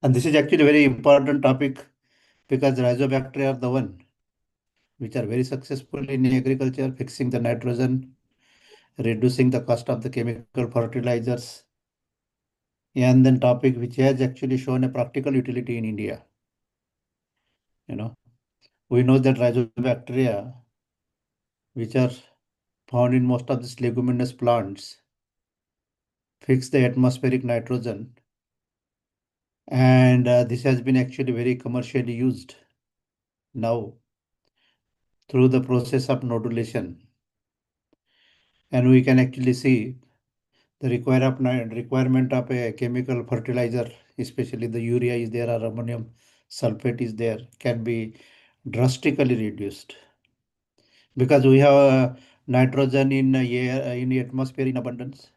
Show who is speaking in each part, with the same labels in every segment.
Speaker 1: And this is actually a very important topic because Rhizobacteria are the one which are very successful in agriculture, fixing the nitrogen, reducing the cost of the chemical fertilizers, and then topic which has actually shown a practical utility in India. You know, we know that Rhizobacteria, which are found in most of these leguminous plants, fix the atmospheric nitrogen, and this has been actually very commercially used now through the process of nodulation, and we can actually see the requirement of a chemical fertilizer, especially the urea is there or ammonium sulfate is there, can be drastically reduced because we have nitrogen in air, in the atmosphere in abundance,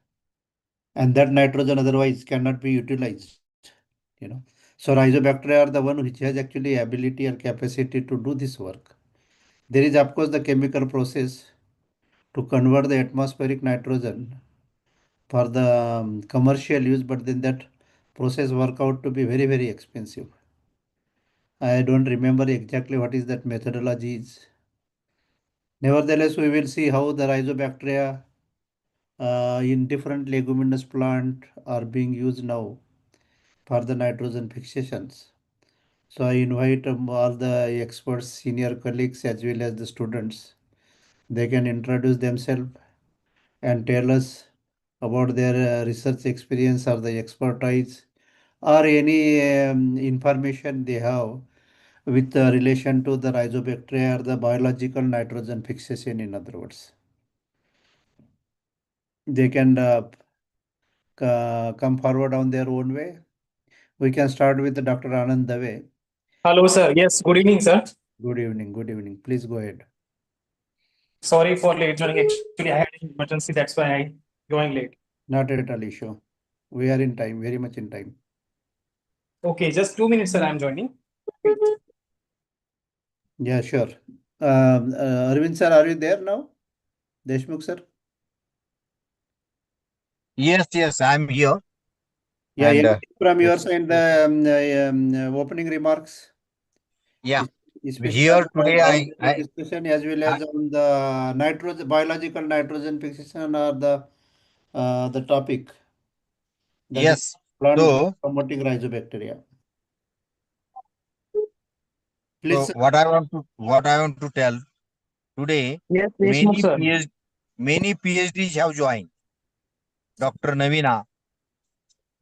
Speaker 1: and that nitrogen otherwise cannot be utilized. You know, so Rhizobacteria are the one which has actually ability and capacity to do this work. There is of course the chemical process to convert the atmospheric nitrogen for the commercial use, but then that process work out to be very, very expensive. I don't remember exactly what is that methodology is. Nevertheless, we will see how the Rhizobacteria in different leguminous plant are being used now for the nitrogen fixations. So I invite all the experts, senior colleagues, as well as the students. They can introduce themselves and tell us about their research experience or the expertise or any information they have with relation to the Rhizobacteria or the biological nitrogen fixation, in other words. They can come forward on their own way. We can start with Dr. Anand Dave.
Speaker 2: Hello, sir. Yes, good evening, sir.
Speaker 1: Good evening. Good evening. Please go ahead.
Speaker 2: Sorry for late joining. Actually, I had an emergency. That's why I joined late.
Speaker 1: Not at all issue. We are in time, very much in time.
Speaker 2: Okay, just 2 minutes, sir. I'm joining.
Speaker 1: Yeah, sure. Arvind sir, are you there now? Deshmukh sir?
Speaker 3: Yes, I'm here.
Speaker 1: Yeah,
Speaker 3: And
Speaker 1: anything from your side, the opening remarks?
Speaker 3: yeah,
Speaker 1: Especially
Speaker 3: here
Speaker 1: on
Speaker 3: today
Speaker 1: the discussion as well as on the nitrogen, biological nitrogen fixation or the topic that is
Speaker 3: yes.
Speaker 1: plant
Speaker 3: So,
Speaker 1: promoting Rhizobacteria. Please, sir.
Speaker 3: what I want to tell today,
Speaker 2: Yes, Deshmukh, sir.
Speaker 3: many PhDs have joined. Dr. Navina,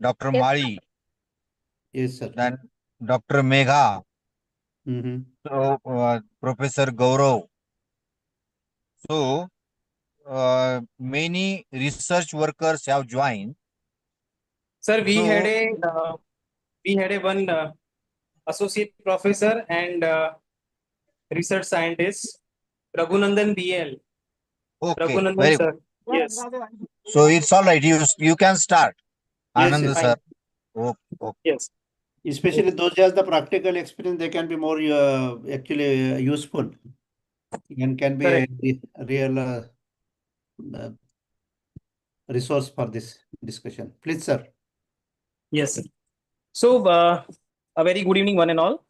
Speaker 3: Dr. Mali,
Speaker 1: Yes, sir.
Speaker 3: then Dr. Megha,
Speaker 1: Mm-hmm.
Speaker 3: so Professor Gaurav. So many research workers have joined.
Speaker 2: Sir, we had
Speaker 3: So
Speaker 2: a one associate professor and research scientist, Raghunandan BL.
Speaker 3: okay,
Speaker 2: Raghunandan,
Speaker 3: very good.
Speaker 2: sir. Yes.
Speaker 3: So it's all right. You can start,
Speaker 1: Yes,
Speaker 3: Anand
Speaker 1: yes.
Speaker 3: sir. Okay.
Speaker 2: Yes.
Speaker 1: Especially those who has the practical experience, they can be more actually useful and can be a
Speaker 2: Correct.
Speaker 1: real uh, resource for this discussion. Please, sir.
Speaker 2: Yes, sir. So, a very good evening, one and all.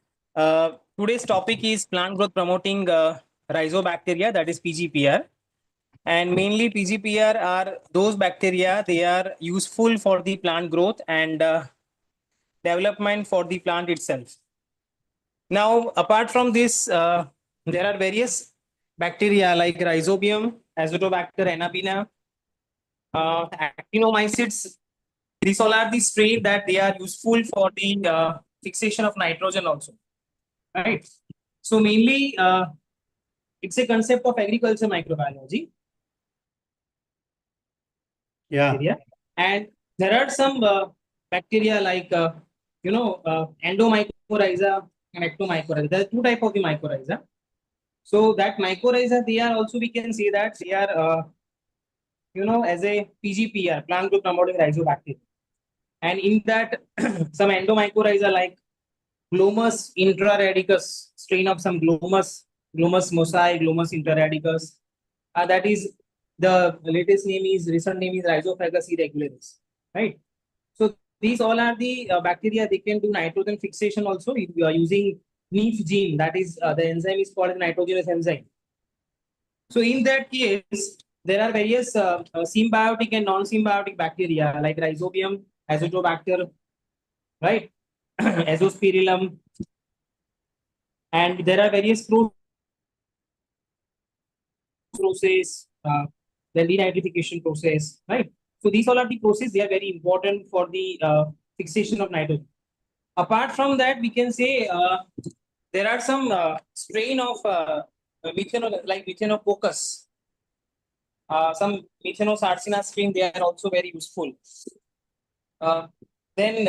Speaker 2: Today's topic is plant growth promoting Rhizobacteria, that is PGPR. And mainly PGPR are those bacteria, they are useful for the plant growth and development for the plant itself. Now, apart from this, there are various bacteria like Rhizobium, Azotobacter, Anapina, Actinomycetes. These all are the strain that they are useful for the fixation of nitrogen also, right? So mainly, it's a concept of agriculture microbiology.
Speaker 1: Yeah.
Speaker 2: Bacteria. And there are some bacteria like endomycorrhiza and ectomycorrhiza. There are two types of the mycorrhiza. So that mycorrhiza, they are also, we can say that they are as a PGPR, plant growth promoting rhizobacteria. And in that, some endomycorrhiza like Glomus intraradicus, strain of some Glomus mosaic, Glomus intraradicus. That is the latest name is, recent name is Rhizophagus irregularis, right? So These all are the bacteria. They can do nitrogen fixation also using NEEF gene. That is the enzyme is called nitrogenous enzyme. So in that case, there are various symbiotic and non-symbiotic bacteria like Rhizobium, Azotobacter, right? Azospirillum, and there are various process, the denitrification process, right? So these all are the processes. They are very important for the fixation of nitrogen. Apart from that, we can say there are some strain of like Methanococcus. Some Methanosarcina strain, they are also very useful. Then,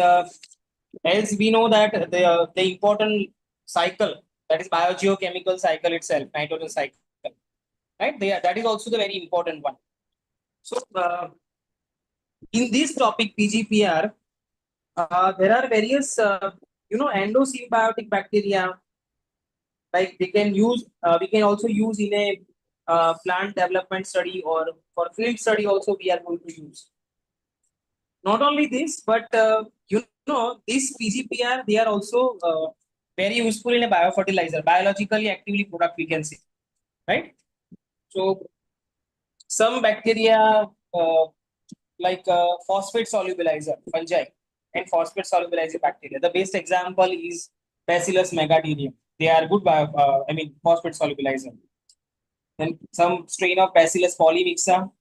Speaker 2: as we know that the important cycle, that is biogeochemical cycle itself, nitrogen cycle, right? That is also the very important one. So, in this topic, PGPR, there are various, endosymbiotic bacteria. Like we can also use in a plant development study or for field study also we are going to use. Not only this, but this PGPR, they are also very useful in a biofertilizer, biologically actively product we can say, right? So some bacteria like phosphate solubilizer, fungi, and phosphate solubilizer bacteria. The best example is Bacillus megaterium. They are good phosphate solubilizer. Then some strain of Bacillus polymixa,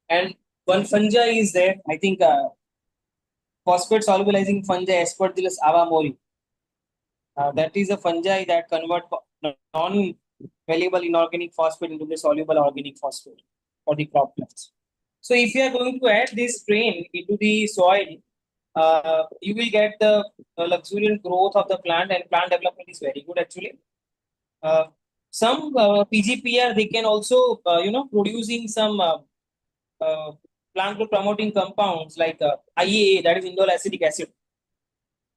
Speaker 2: and one fungi is there. I think phosphate solubilizing fungi Aspergillus avamori. That is a fungi that convert non-valuable inorganic phosphate into the soluble organic phosphate for the crop plants. So if you are going to add this strain into the soil, you will get the luxuriant growth of the plant, and plant development is very good actually. Some PGPR, they can also producing some plant growth promoting compounds like IAA, that is indole acetic acid.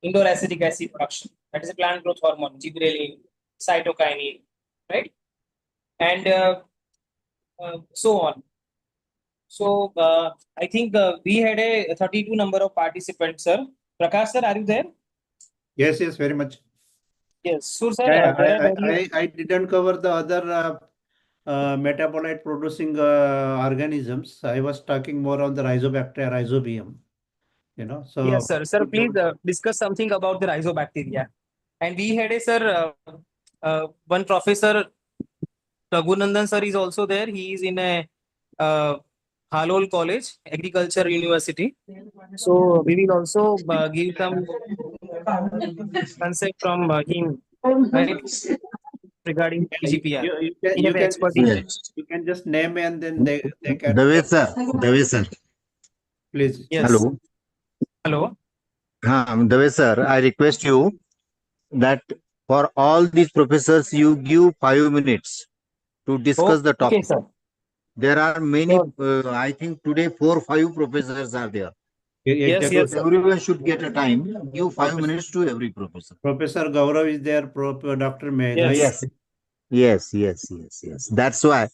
Speaker 2: Indole acetic acid production, that is a plant growth hormone, gibberellin, cytokinin, right? And so on. So I think we had a 32 number of participants, sir. Prakash sir, are you there?
Speaker 1: Yes, very much.
Speaker 2: Yes. So sir,
Speaker 1: I didn't cover the other metabolite producing organisms. I was talking more on the Rhizobacteria, Rhizobium. So
Speaker 2: yes, sir. Sir, please discuss something about the Rhizobacteria. And we had a sir, one professor, Raghunandan sir is also there. He is in a Halol College, Agriculture University. So we will also give some concept from him, right, regarding PGPR.
Speaker 1: You can just name and then they can.
Speaker 3: Dave sir.
Speaker 1: Please.
Speaker 2: Yes.
Speaker 3: Hello.
Speaker 2: Hello.
Speaker 3: Dave sir, I request you that for all these professors, you give 5 minutes to discuss the topic.
Speaker 2: Okay, sir.
Speaker 3: There are many, I think today 4-5 professors are there.
Speaker 2: Yes,
Speaker 1: Exactly.
Speaker 2: yes.
Speaker 3: Everyone should get a time. Give 5 minutes to every professor.
Speaker 1: Professor Gaurav is there, Dr. Mehta.
Speaker 2: Yes.
Speaker 3: Yes. That's why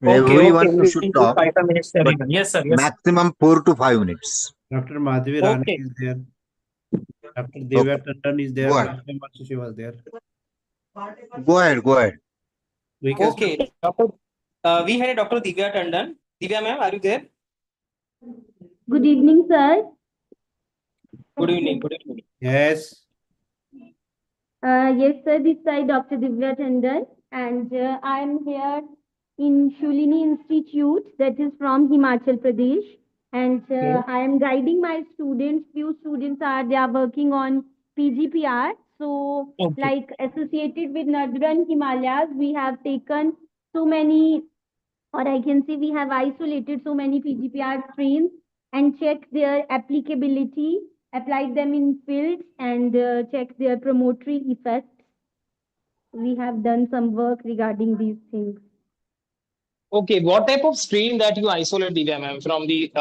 Speaker 2: Okay,
Speaker 3: everyone
Speaker 2: we
Speaker 3: should
Speaker 2: will
Speaker 3: talk,
Speaker 2: 5 minutes
Speaker 3: but
Speaker 2: everyone. Yes, sir. Yes.
Speaker 3: maximum 4 to 5 minutes.
Speaker 1: Dr. Madhavi Rane
Speaker 2: Okay.
Speaker 1: is there. Dr. Divya Tandon is there.
Speaker 3: Go ahead.
Speaker 1: Last time also she was there.
Speaker 3: Go ahead.
Speaker 1: We can
Speaker 2: Okay, Doctor. We had a Dr. Divya Tandon. Divya ma'am, are you there?
Speaker 4: Good evening, sir.
Speaker 2: Good evening. Good evening.
Speaker 1: Yes.
Speaker 4: Yes, sir. This is Dr. Divya Tandon, and I am here in Shulini Institute, that is from Himachal Pradesh, and I am guiding my students. Few students they are working on PGPR. So, like associated with Northern Himalayas, we have taken so many, or I can say we have isolated so many PGPR strains and checked their applicability, applied them in fields, and checked their promotory effects. We have done some work regarding these things.
Speaker 2: Okay, what type of strain that you isolate, Divya ma'am, from the,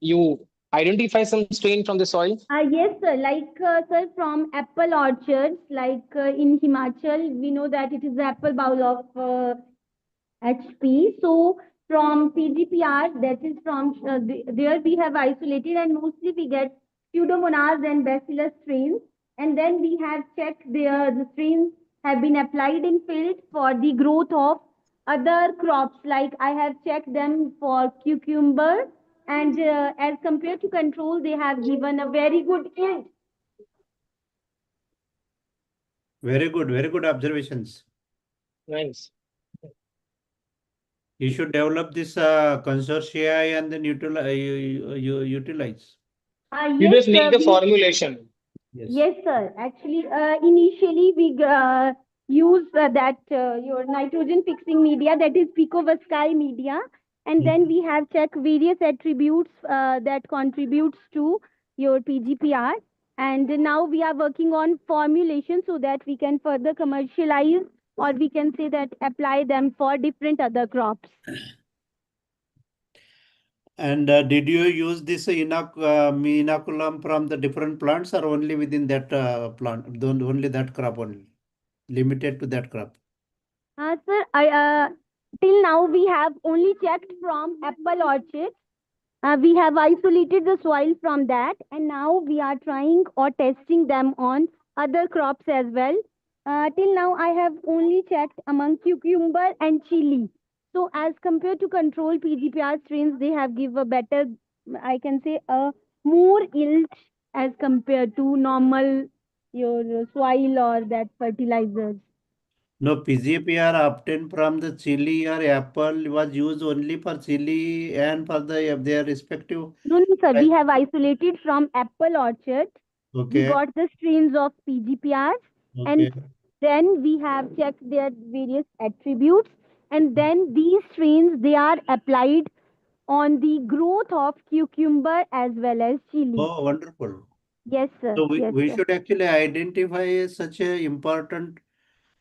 Speaker 2: you identify some strain from the soil?
Speaker 4: Yes, sir. Like, sir, from apple orchards, like in Himachal, we know that it is the apple bowl of HP. So, from PGPR, that is from there we have isolated, and mostly we get Pseudomonas and Bacillus strains. And then we have checked the strains have been applied in field for the growth of other crops. Like I have checked them for cucumber, and as compared to control, they have given a very good yield.
Speaker 1: Very good. Very good observations.
Speaker 2: Nice.
Speaker 1: You should develop this consortia and then utilize.
Speaker 2: You
Speaker 4: Yes,
Speaker 2: just make the
Speaker 4: we
Speaker 2: formulation.
Speaker 1: Yes.
Speaker 4: Yes, sir. Actually, initially we use that your nitrogen fixing media, that is Picovasci media, and then we have checked various attributes that contributes to your PGPR. And now we are working on formulation so that we can further commercialize, or we can say that apply them for different other crops.
Speaker 1: And did you use this inoculum from the different plants or only within that plant? Only that crop only? Limited to that crop?
Speaker 4: Sir, till now we have only checked from apple orchard. We have isolated the soil from that, and now we are trying or testing them on other crops as well. Till now, I have only checked among cucumber and chili. So, as compared to control PGPR strains, they have give a better, I can say, a more yield as compared to normal your soil or that fertilizers.
Speaker 1: No, PGPR obtained from the chili or apple was used only for chili and for their respective.
Speaker 4: No, no, sir. We
Speaker 1: Right.
Speaker 4: have isolated from apple orchard. We
Speaker 1: Okay.
Speaker 4: got the strains of PGPRs,
Speaker 1: Okay.
Speaker 4: and then we have checked their various attributes, and then these strains they are applied on the growth of cucumber as well as chili.
Speaker 1: Oh, wonderful.
Speaker 4: Yes, sir.
Speaker 1: So we,
Speaker 4: Yes,
Speaker 1: we
Speaker 4: sir.
Speaker 1: should actually identify such a important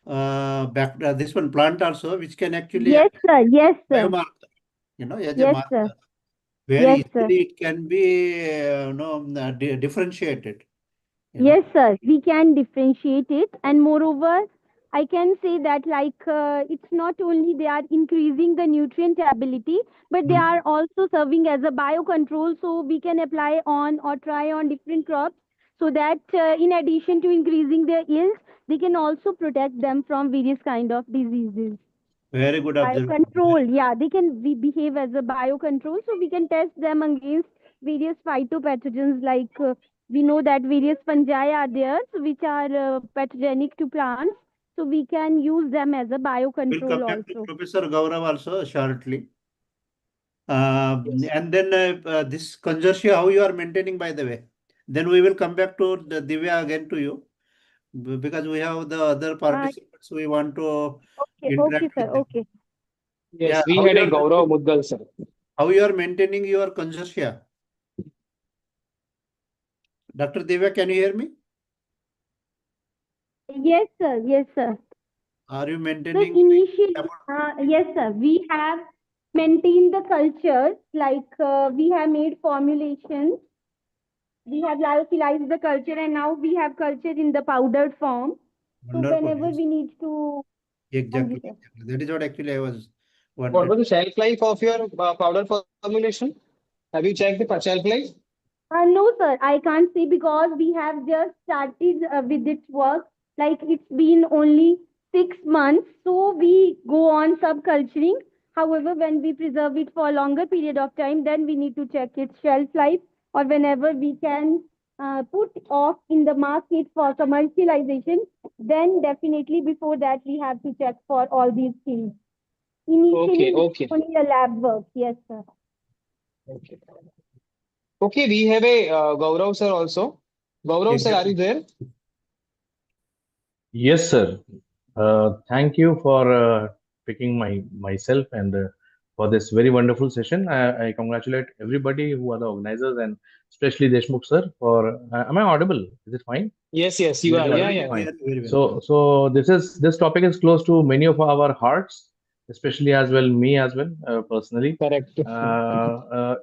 Speaker 1: this one plant also, which can actually
Speaker 4: Yes,
Speaker 1: act
Speaker 4: sir. Yes,
Speaker 1: as
Speaker 4: sir.
Speaker 1: biomarker, as a
Speaker 4: Yes, sir.
Speaker 1: marker, where
Speaker 4: Yes, sir.
Speaker 1: easily it can be differentiated.
Speaker 4: Yes, sir. We can differentiate it, and moreover, I can say that it's not only they are increasing the nutrient ability, but they are also serving as a biocontrol. So we can apply on or try on different crops, so that in addition to increasing their yields, they can also protect them from various kind of diseases.
Speaker 1: Very good observation.
Speaker 4: Biocontrol, yeah, they can behave as a biocontrol, so we can test them against various phytopathogens. We know that various fungi are there, so which are pathogenic to plants, so we can use them as a
Speaker 1: We'll come
Speaker 4: biocontrol
Speaker 1: back to
Speaker 4: also.
Speaker 1: Professor Gaurav also shortly.
Speaker 2: Yes.
Speaker 1: And then this consortia, how you are maintaining, by the way. Then we will come back to the Divya again to you because we have the other participants. We want to
Speaker 4: Okay,
Speaker 1: interact
Speaker 4: sir,
Speaker 1: with them.
Speaker 4: okay.
Speaker 1: Yeah,
Speaker 2: Yes, we had a Gaurav Muddal, sir.
Speaker 1: how you are maintaining your consortia? Dr. Divya, can you hear me?
Speaker 4: Yes, sir, yes, sir.
Speaker 1: Are you
Speaker 4: So
Speaker 1: maintaining?
Speaker 4: initially, yes, sir, we have maintained the culture, we have made formulations. We have lyophilized the culture, and now we have culture in the powdered form. So
Speaker 1: Wonderful.
Speaker 4: whenever
Speaker 1: Yes.
Speaker 4: we need to,
Speaker 1: Exactly.
Speaker 4: sir.
Speaker 1: That is what actually I was
Speaker 2: What
Speaker 1: wanted.
Speaker 2: was the shelf life of your powder formulation? Have you checked the shelf life?
Speaker 4: No, sir, I can't say because we have just started with its work. Like it's been only 6 months, so we go on subculturing. However, when we preserve it for a longer period of time, then we need to check its shelf life, or whenever we can put off in the market for commercialization, then definitely before that we have to check for all these things. Initially,
Speaker 2: Okay,
Speaker 4: this is
Speaker 2: okay,
Speaker 4: only a lab work. Yes, sir.
Speaker 2: okay. Okay, we have a Gaurav sir also. Gaurav sir, are you
Speaker 1: Exactly.
Speaker 2: there?
Speaker 5: Yes, sir. Thank you for picking myself and for this very wonderful session. I congratulate everybody who are the organizers and especially Deshmukh sir for. Am I audible? Is it fine?
Speaker 2: Yes, yes, you
Speaker 1: Very
Speaker 2: are.
Speaker 1: well.
Speaker 2: Yeah,
Speaker 5: Audible?
Speaker 2: yeah.
Speaker 1: We
Speaker 5: Fine.
Speaker 1: are very well.
Speaker 5: So this topic is close to many of our hearts, especially as well me as well personally.
Speaker 2: Correct.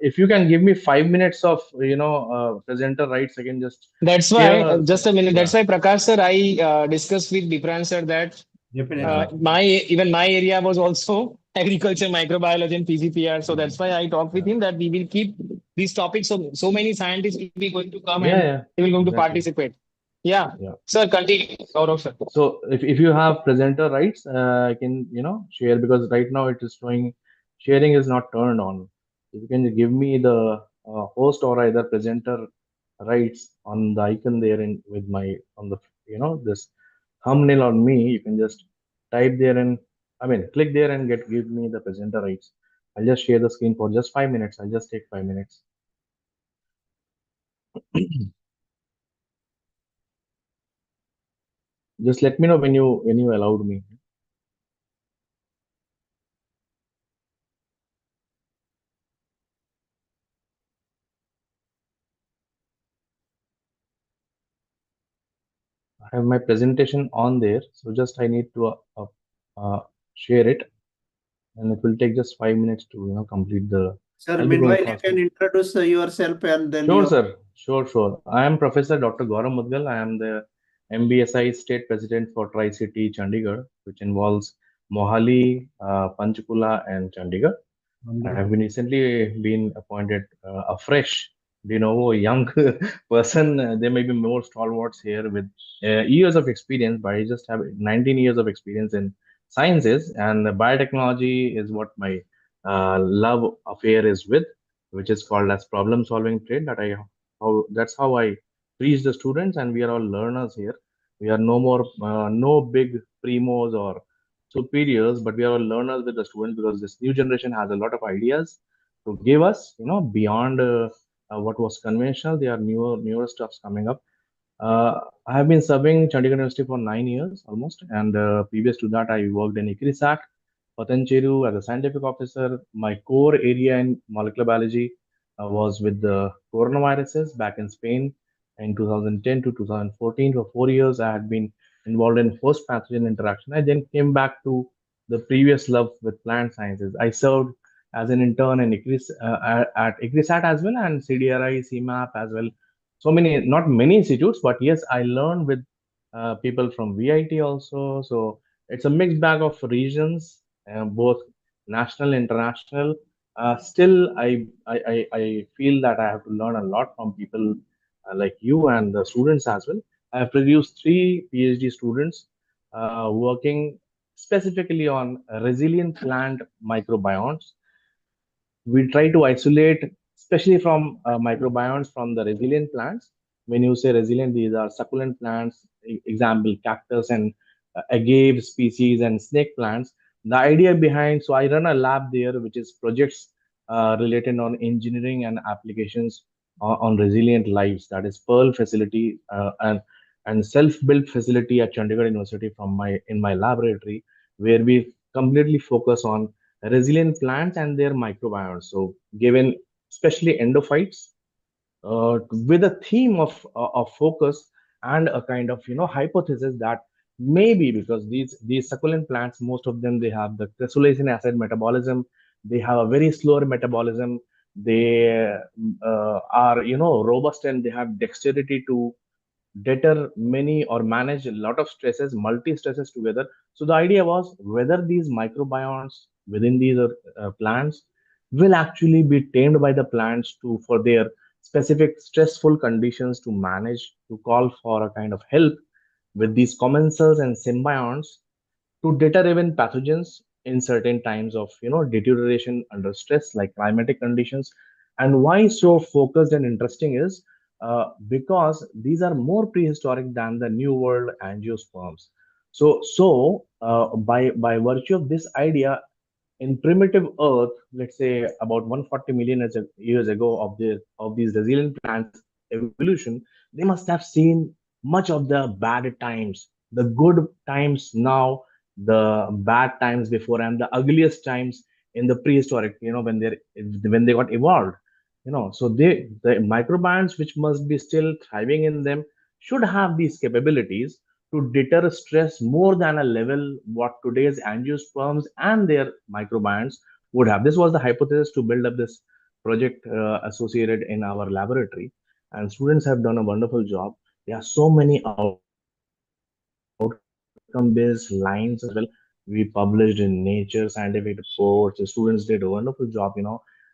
Speaker 5: If you can give me 5 minutes of presenter rights, I can just
Speaker 2: That's why,
Speaker 5: share.
Speaker 2: just a minute.
Speaker 5: Yeah.
Speaker 2: That's why, Prakash sir, I discussed with Dipran sir that
Speaker 1: Definitely.
Speaker 2: My area was also agriculture, microbiology, and PGPR. So that's why I talked with him that we will keep these topics. So many scientists will be going to come and
Speaker 5: Yeah, yeah,
Speaker 2: they will going to
Speaker 5: exactly.
Speaker 2: participate. Yeah,
Speaker 5: Yeah.
Speaker 2: sir, continue. Gaurav, sir.
Speaker 5: So if you have presenter rights, I can share, because right now it is showing sharing is not turned on. If you can give me the host or either presenter rights on the icon there in with my on the this thumbnail on me, you can just type there and click there and give me the presenter rights. I'll just share the screen for just 5 minutes. I'll just take 5 minutes. Just let me know when you allowed me. I have my presentation on there, so just I need to uh, share it, and it will take just 5 minutes to complete the.
Speaker 1: Sir,
Speaker 5: I'll be going
Speaker 1: meanwhile, you
Speaker 5: faster.
Speaker 1: can introduce yourself and then
Speaker 5: Sure,
Speaker 1: your.
Speaker 5: sir. Sure, sure. I am Professor Dr. Gaurav Mudgal. I am the MBSI State President for Tri-City Chandigarh, which involves Mohali, Panchkula, and Chandigarh. I have been recently been appointed a fresh, young person. There may be more stalwarts here with years of experience, but I just have 19 years of experience in sciences, and biotechnology is what my love affair is with, which is called as problem solving trade. That's how I teach the students, and we are all learners here. We are no more no big primos or superiors, but we are all learners with the students, because this new generation has a lot of ideas to give us, beyond what was conventional. There are newer stuffs coming up. I have been serving Chandigarh University for 9 years almost, and previous to that, I worked in ICRISAT, Patancheru as a scientific officer. My core area in molecular biology was with the coronaviruses back in Spain in 2010 to 2014. For 4 years, I had been involved in host pathogen interaction. I then came back to the previous love with plant sciences. I served as an intern in at ICRISAT as well, and CDRI, CMAP as well. So many, not many institutes, but yes, I learned with people from VIT also. So it's a mixed bag of regions, both national, international. Still, I feel that I have to learn a lot from people like you and the students as well. I have produced three PhD students working specifically on resilient plant microbiomes. We try to isolate, especially from microbiomes from the resilient plants. When you say resilient, these are succulent plants, example cactus and agave species and snake plants. The idea behind, so I run a lab there, which is projects related on engineering and applications on resilient lives. That is Pearl facility and self-built facility at Chandigarh University from my in my laboratory, where we completely focus on resilient plants and their microbiomes. So, given especially endophytes, with a theme of focus and a kind of hypothesis that maybe because these succulent plants, most of them, they have the cressolacin acid metabolism. They have a very slower metabolism. They are robust, and they have dexterity to deter many or manage a lot of stresses, multi stresses together. So the idea was whether these microbiomes within these plants will actually be tamed by the plants to for their specific stressful conditions to manage, to call for a kind of help with these commensals and symbionts to deter even pathogens in certain times of deterioration under stress like climatic conditions. And why so focused and interesting is because these are more prehistoric than the new world angiosperms. By virtue of this idea, in primitive earth, let's say about 140 million years ago, of these resilient plants evolution, they must have seen much of the bad times, the good times now, the bad times before, and the ugliest times in the prehistoric, when they got evolved. So the microbiomes which must be still thriving in them should have these capabilities to deter stress more than a level what today's angiosperms and their microbiomes would have. This was the hypothesis to build up this project associated in our laboratory, and students have done a wonderful job. There are so many outcomes. outcome-based lines as well. We published in Nature scientific reports. The students did a wonderful job,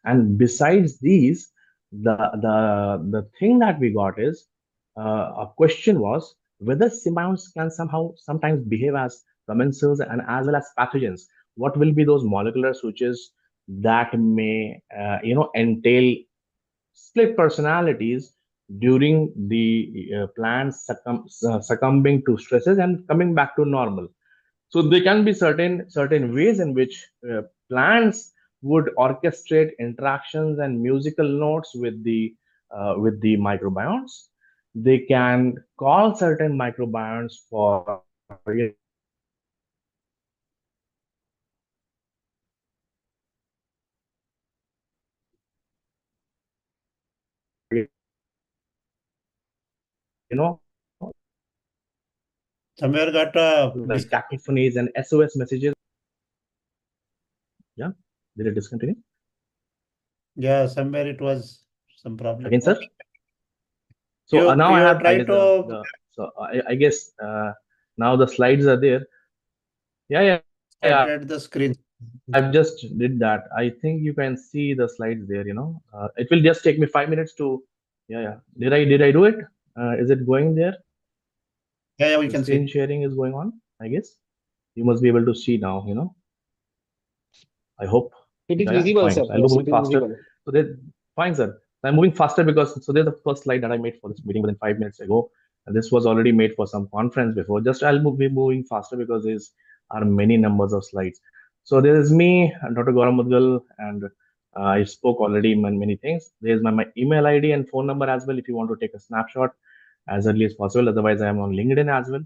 Speaker 5: And besides these, the thing that we got is a question was whether symbionts can somehow sometimes behave as commensals and as well as pathogens. What will be those molecular switches that may entail split personalities during the plants succumbing to stresses and coming back to normal. So there can be certain ways in which plants would orchestrate interactions and musical notes with the microbiomes. They can call certain microbiomes for you know
Speaker 1: Somewhere got
Speaker 5: like cacophonies and SOS messages. Yeah, did it discontinue
Speaker 1: yeah, somewhere it was some problem.
Speaker 5: again, sir?
Speaker 1: Okay.
Speaker 5: So
Speaker 1: You
Speaker 5: now I
Speaker 1: you
Speaker 5: have, I
Speaker 1: try
Speaker 5: guess
Speaker 1: to
Speaker 5: I guess now the slides are there. Yeah, yeah.
Speaker 1: started the screen.
Speaker 5: I've just did that. I think you can see the slides there. It will just take me 5 minutes to. Yeah, yeah. Did I do it? Is it going there?
Speaker 1: Yeah, yeah, we
Speaker 5: The
Speaker 1: can
Speaker 5: screen
Speaker 1: see.
Speaker 5: sharing is going on. I guess you must be able to see now. I hope.
Speaker 2: It is
Speaker 5: Yeah, yeah,
Speaker 2: visible,
Speaker 5: fine.
Speaker 2: sir.
Speaker 5: So I'll be
Speaker 2: Yes,
Speaker 5: moving
Speaker 2: it is
Speaker 5: faster.
Speaker 2: visible.
Speaker 5: So there, fine, sir. So I'm moving faster because there's the first slide that I made for this meeting within 5 minutes ago, and this was already made for some conference before. Just be moving faster because there's are many numbers of slides. So there is me, Dr. Gaurav Mudgal, and I spoke already many things. There's my email ID and phone number as well if you want to take a snapshot as early as possible. Otherwise, I am on LinkedIn as well.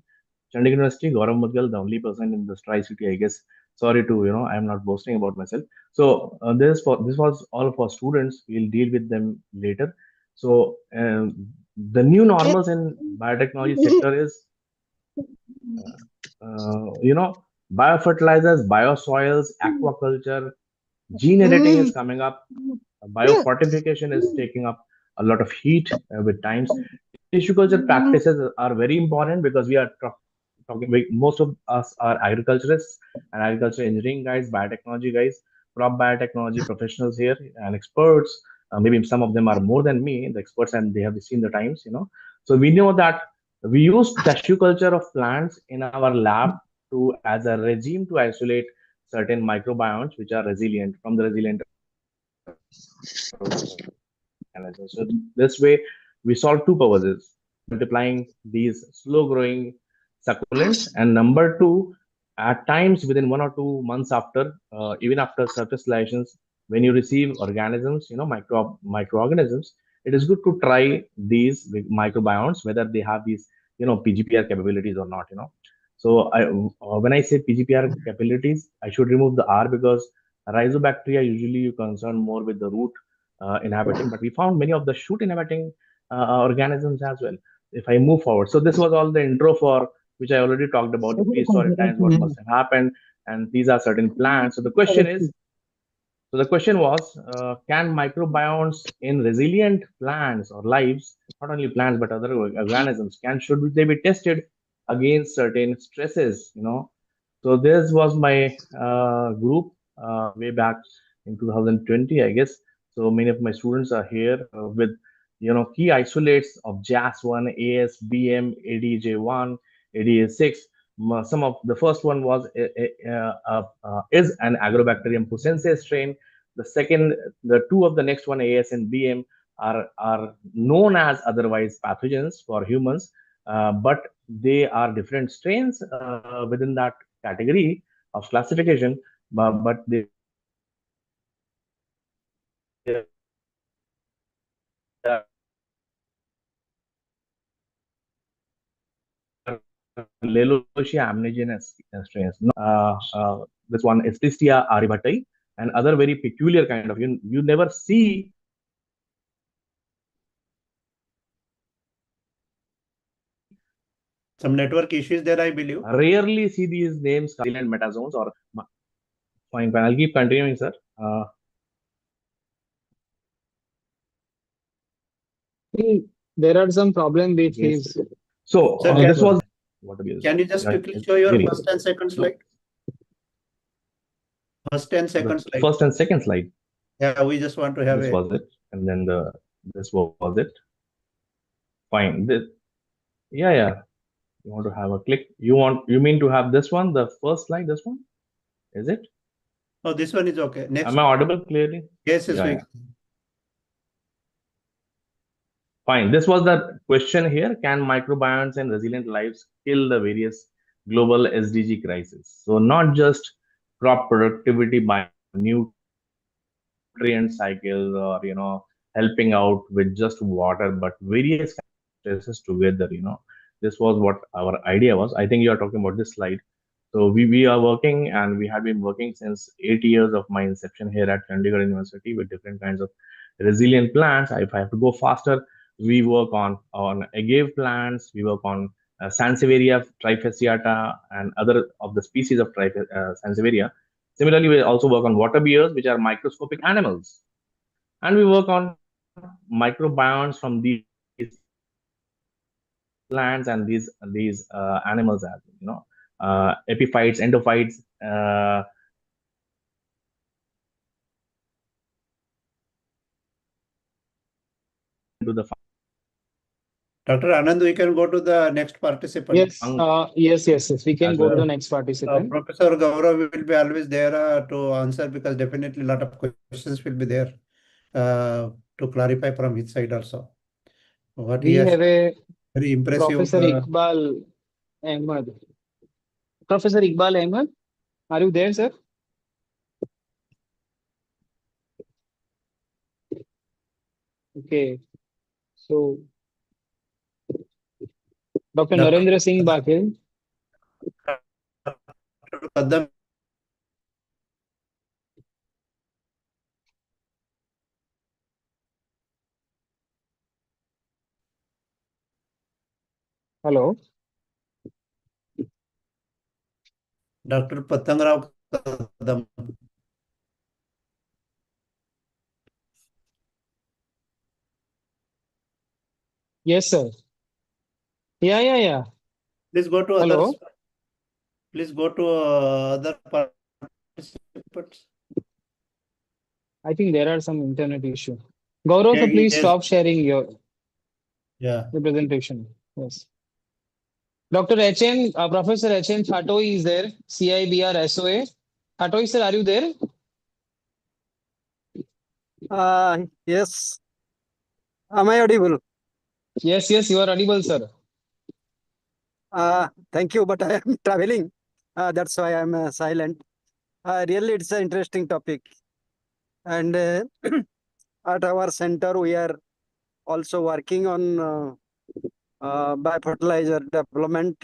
Speaker 5: Chandigarh University, Gaurav Mudgal, the only person in the Tri City, I guess. Sorry to I am not boasting about myself. So this was all for students. We'll deal with them later. So the new normals in biotechnology sector is biofertilizers, biosoils, aquaculture, gene editing is coming up. Biofortification is taking up a lot of heat with times. Tissue culture practices are very important because we are talking. Most of us are agriculturists and agriculture engineering guys, biotechnology guys, crop biotechnology professionals here, and experts. Maybe some of them are more than me, the experts, and they have seen the times. So we know that we use tissue culture of plants in our lab to as a regime to isolate certain microbiomes which are resilient from the resilient organisms. So this way, we solve two purposes. Number one, multiplying these slow-growing succulents, and number two, at times within 1 or 2 months after, even after surface lesions, when you receive organisms, microorganisms, it is good to try these microbiomes whether they have these, PGPR capabilities or not. So when I say PGPR capabilities, I should remove the R because Rhizobacteria usually you concern more with the root inhabiting, but we found many of the shoot inhabiting organisms as well. If I move forward, so this was all the intro for which I already talked about the prehistoric times, what must have happened, and these are certain plants. So the question was, can microbiomes in resilient plants or lives, not only plants but other organisms, should they be tested against certain stresses? So this was my group way back in 2020, I guess. So many of my students are here with key isolates of JAS1, ASBM, ADJ1, ADA6. Some of the first one was is an Agrobacterium pusensis strain. The two of the next one, AS and BM, are known as otherwise pathogens for humans, but they are different strains within that category of classification, but they are Lellosia aminagenous strains. This one is Tistia aribhatai, and other very peculiar kind of you never see
Speaker 1: Some network issues there, I believe.
Speaker 5: rarely see these names and metazones or fine. I'll keep continuing, sir.
Speaker 2: There are some problem with
Speaker 5: Yes.
Speaker 2: his.
Speaker 5: So
Speaker 1: Sir,
Speaker 5: this was Water beers.
Speaker 1: Can you just
Speaker 5: Yeah,
Speaker 1: quickly show your
Speaker 5: really.
Speaker 1: first and second slide? First and second
Speaker 5: The
Speaker 1: slide.
Speaker 5: first and second slide.
Speaker 1: Yeah, we just want to have
Speaker 5: This
Speaker 1: a.
Speaker 5: was it, and then this was it. Fine. Yeah, yeah. You want to have a click? You mean to have this one, the first slide? This one, is it?
Speaker 1: Oh, this one is okay. Next.
Speaker 5: Am I audible clearly?
Speaker 1: Yes, yes,
Speaker 5: Yeah,
Speaker 1: we.
Speaker 5: yeah. Fine. This was the question here. Can microbiomes and resilient lives kill the various global SDG crises? So not just crop productivity by nutrient cycles or helping out with just water, but various stresses together. This was what our idea was. I think you are talking about this slide. So we are working, and we have been working since 8 years of my inception here at Chandigarh University with different kinds of resilient plants. If I have to go faster, we work on agave plants. We work on Sansevieria trifasciata and other of the species of Sansevieria. Similarly, we also work on water bears, which are microscopic animals, and we work on microbiomes from these plants and these animals as epiphytes, endophytes, to the
Speaker 1: Dr. Anand, we can go to the next participant.
Speaker 2: Yes, yes. We can
Speaker 5: as
Speaker 2: go
Speaker 5: well.
Speaker 2: to the next participant.
Speaker 1: Professor Gaurav will be always there to answer, because definitely a lot of questions will be there to clarify from his side also. What he
Speaker 2: We
Speaker 1: has
Speaker 2: have a
Speaker 1: very impressive.
Speaker 2: Professor Iqbal Ahmed. Professor Iqbal Ahmed, are you there, sir? Okay. So, Dr.
Speaker 1: Dr.
Speaker 2: Narendra Singh Bakhel.
Speaker 1: Kaddam.
Speaker 2: Hello.
Speaker 1: Dr. Patangrao Kaddam.
Speaker 2: Yes, sir. Yeah.
Speaker 1: Please go to
Speaker 2: Hello.
Speaker 1: others. Please go to other participants.
Speaker 2: I think there are some internet issue. Gaurav,
Speaker 1: Yeah,
Speaker 2: so please
Speaker 1: yes.
Speaker 2: stop sharing your
Speaker 1: Yeah.
Speaker 2: presentation. Yes. Dr. HN, Professor HN Fatoi is there, CIBR SOA. Fatoi, sir, are you there?
Speaker 6: Yes. Am I audible?
Speaker 2: Yes, you are audible, sir.
Speaker 6: Thank you, but I am traveling. That's why I'm silent. Really, it's an interesting topic. And at our center, we are also working on biofertilizer development,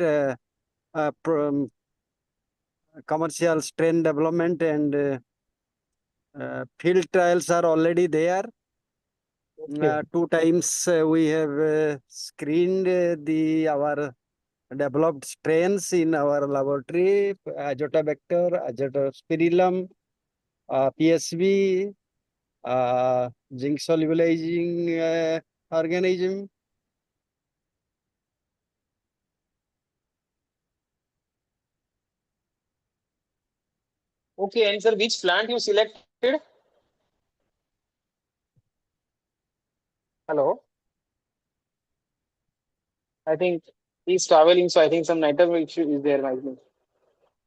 Speaker 6: commercial strain development, and field trials are already there.
Speaker 2: Okay.
Speaker 6: 2 times we have screened our developed strains in our laboratory: Azotobacter, Azotospirillum, PSV, zinc solubilizing organism.
Speaker 2: Okay, and sir, which plant you selected? Hello. I think he's traveling, so I think some network issue is there, might be.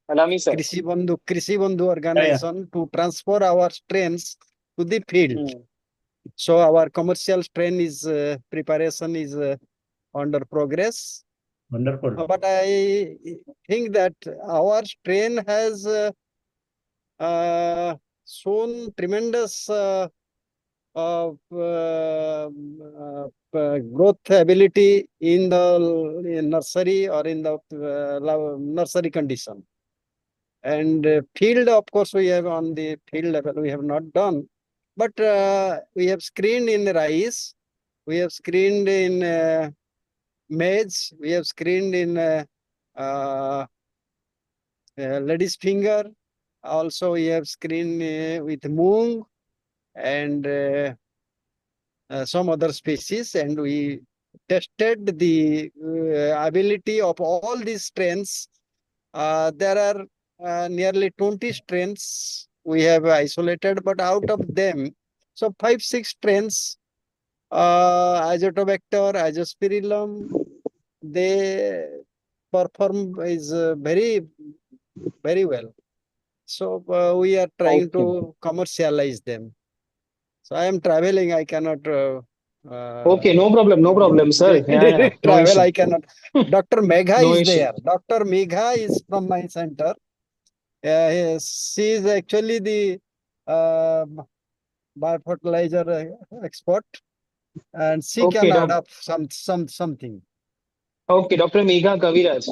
Speaker 2: Allow me, sir.
Speaker 6: Krishi Bandhu organization to transfer our strains to the field.
Speaker 2: Hmm.
Speaker 6: So our commercial strain is preparation is under progress.
Speaker 1: Wonderful.
Speaker 6: But I think that our strain has shown tremendous growth ability in the nursery or in the nursery condition. And field, of course, we have on the field level, we have not done. But we have screened in rice, we have screened in maize, we have screened in lady's finger. Also, we have screened with moong and some other species, and we tested the ability of all these strains. There are nearly 20 strains we have isolated, but out of them, so 5-6 strains, Azotobacter, Azospirillum, they perform is very well. So we are trying
Speaker 2: Okay.
Speaker 6: to commercialize them. So I am traveling. I cannot.
Speaker 2: Okay, no problem, no problem, sir. Yeah, yeah,
Speaker 6: Direct
Speaker 2: no
Speaker 6: travel.
Speaker 2: issue.
Speaker 6: I cannot. Dr. Megha
Speaker 2: No
Speaker 6: is
Speaker 2: issue.
Speaker 6: there. Dr. Megha is from my center. She is actually the uh, biofertilizer expert, and she
Speaker 2: Okay,
Speaker 6: can add
Speaker 2: doc.
Speaker 6: up something.
Speaker 2: Okay, Dr. Megha Kaviraj.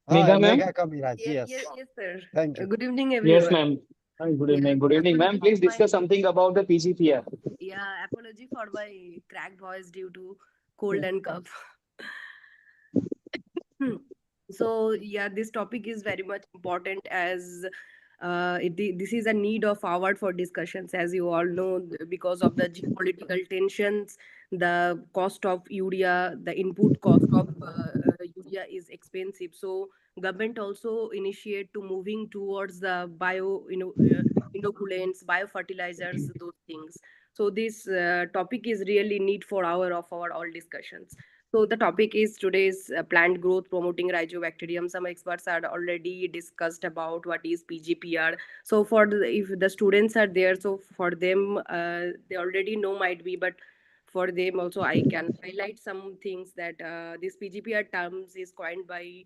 Speaker 6: Hi,
Speaker 2: Megha, ma'am.
Speaker 6: Megha Kamiraj. Yes.
Speaker 7: Yes, sir.
Speaker 6: Thank you.
Speaker 7: Good evening,
Speaker 2: Yes,
Speaker 7: everyone.
Speaker 2: ma'am. Hi, good
Speaker 7: Yeah,
Speaker 2: evening. Good evening, ma'am. Please discuss something about the PGPR.
Speaker 7: apology for my cracked voice due to cold and cough. Hmm. So yeah, this topic is very much important as this is a need of hour for discussions. As you all know, because of the geopolitical tensions, the cost of urea, the input cost of urea is expensive. So government also initiate to moving towards the inoculants, biofertilizers, those things. So this topic is really need for hour of our all discussions. So the topic is today's plant growth promoting Rhizobacterium. Some experts are already discussed about what is PGPR. So for if the students are there, so for them they already know might be, but for them also I can highlight some things that this PGPR terms is coined by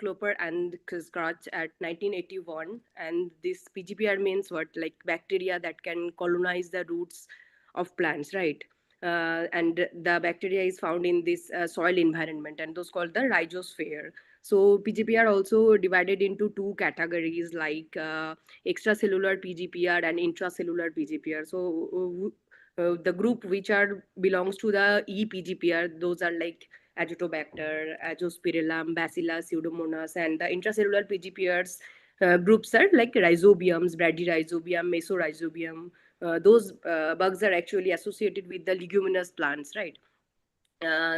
Speaker 7: Cloper and Scratch at 1981, and this PGPR means what, like bacteria that can colonize the roots of plants, right? And the bacteria is found in this soil environment, and those called the rhizosphere. So PGPR also divided into two categories, like extracellular PGPR and intracellular PGPR. So the group which are belongs to the ePGPR, those are like Azotobacter, Azospirillum, Bacillus, Pseudomonas, and the intracellular PGPRs groups are like rhizobiums, Bradyrhizobium, Mesorhizobium. Those bugs are actually associated with the leguminous plants, right?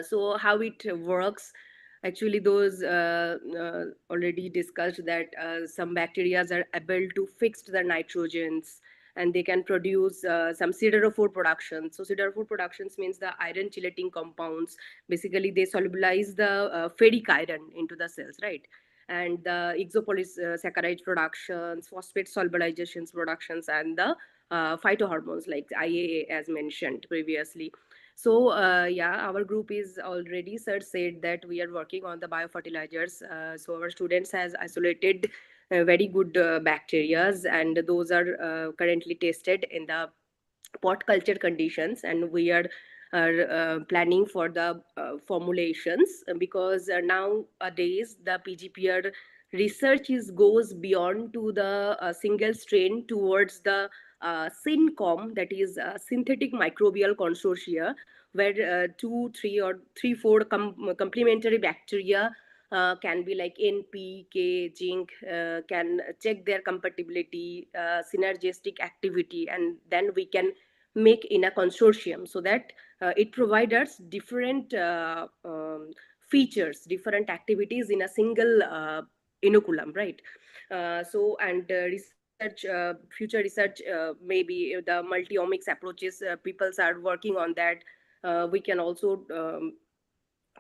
Speaker 7: So how it works, actually those already discussed that some bacteria are able to fix the nitrogens, and they can produce some siderophore productions. So siderophore productions means the iron chelating compounds. Basically they solubilize the ferric iron into the cells, right? And the exopolysaccharide productions, phosphate solubilizations productions, and the phytohormones like IAA as mentioned previously. So yeah, our group is already, sir said that we are working on the biofertilizers. So our students has isolated very good bacterias, and those are currently tested in the pot culture conditions, and we are planning for the formulations, because nowadays the PGPR research is goes beyond to the single strain towards the syncom, that is synthetic microbial consortia, where two, three, or three, four complementary bacteria can be like NP, K, zinc, can check their compatibility, synergistic activity, and then we can make in a consortium, so that it provides us different features, different activities in a single inoculum, right? So and research, future research, maybe the multi-omics approaches, peoples are working on that. We can also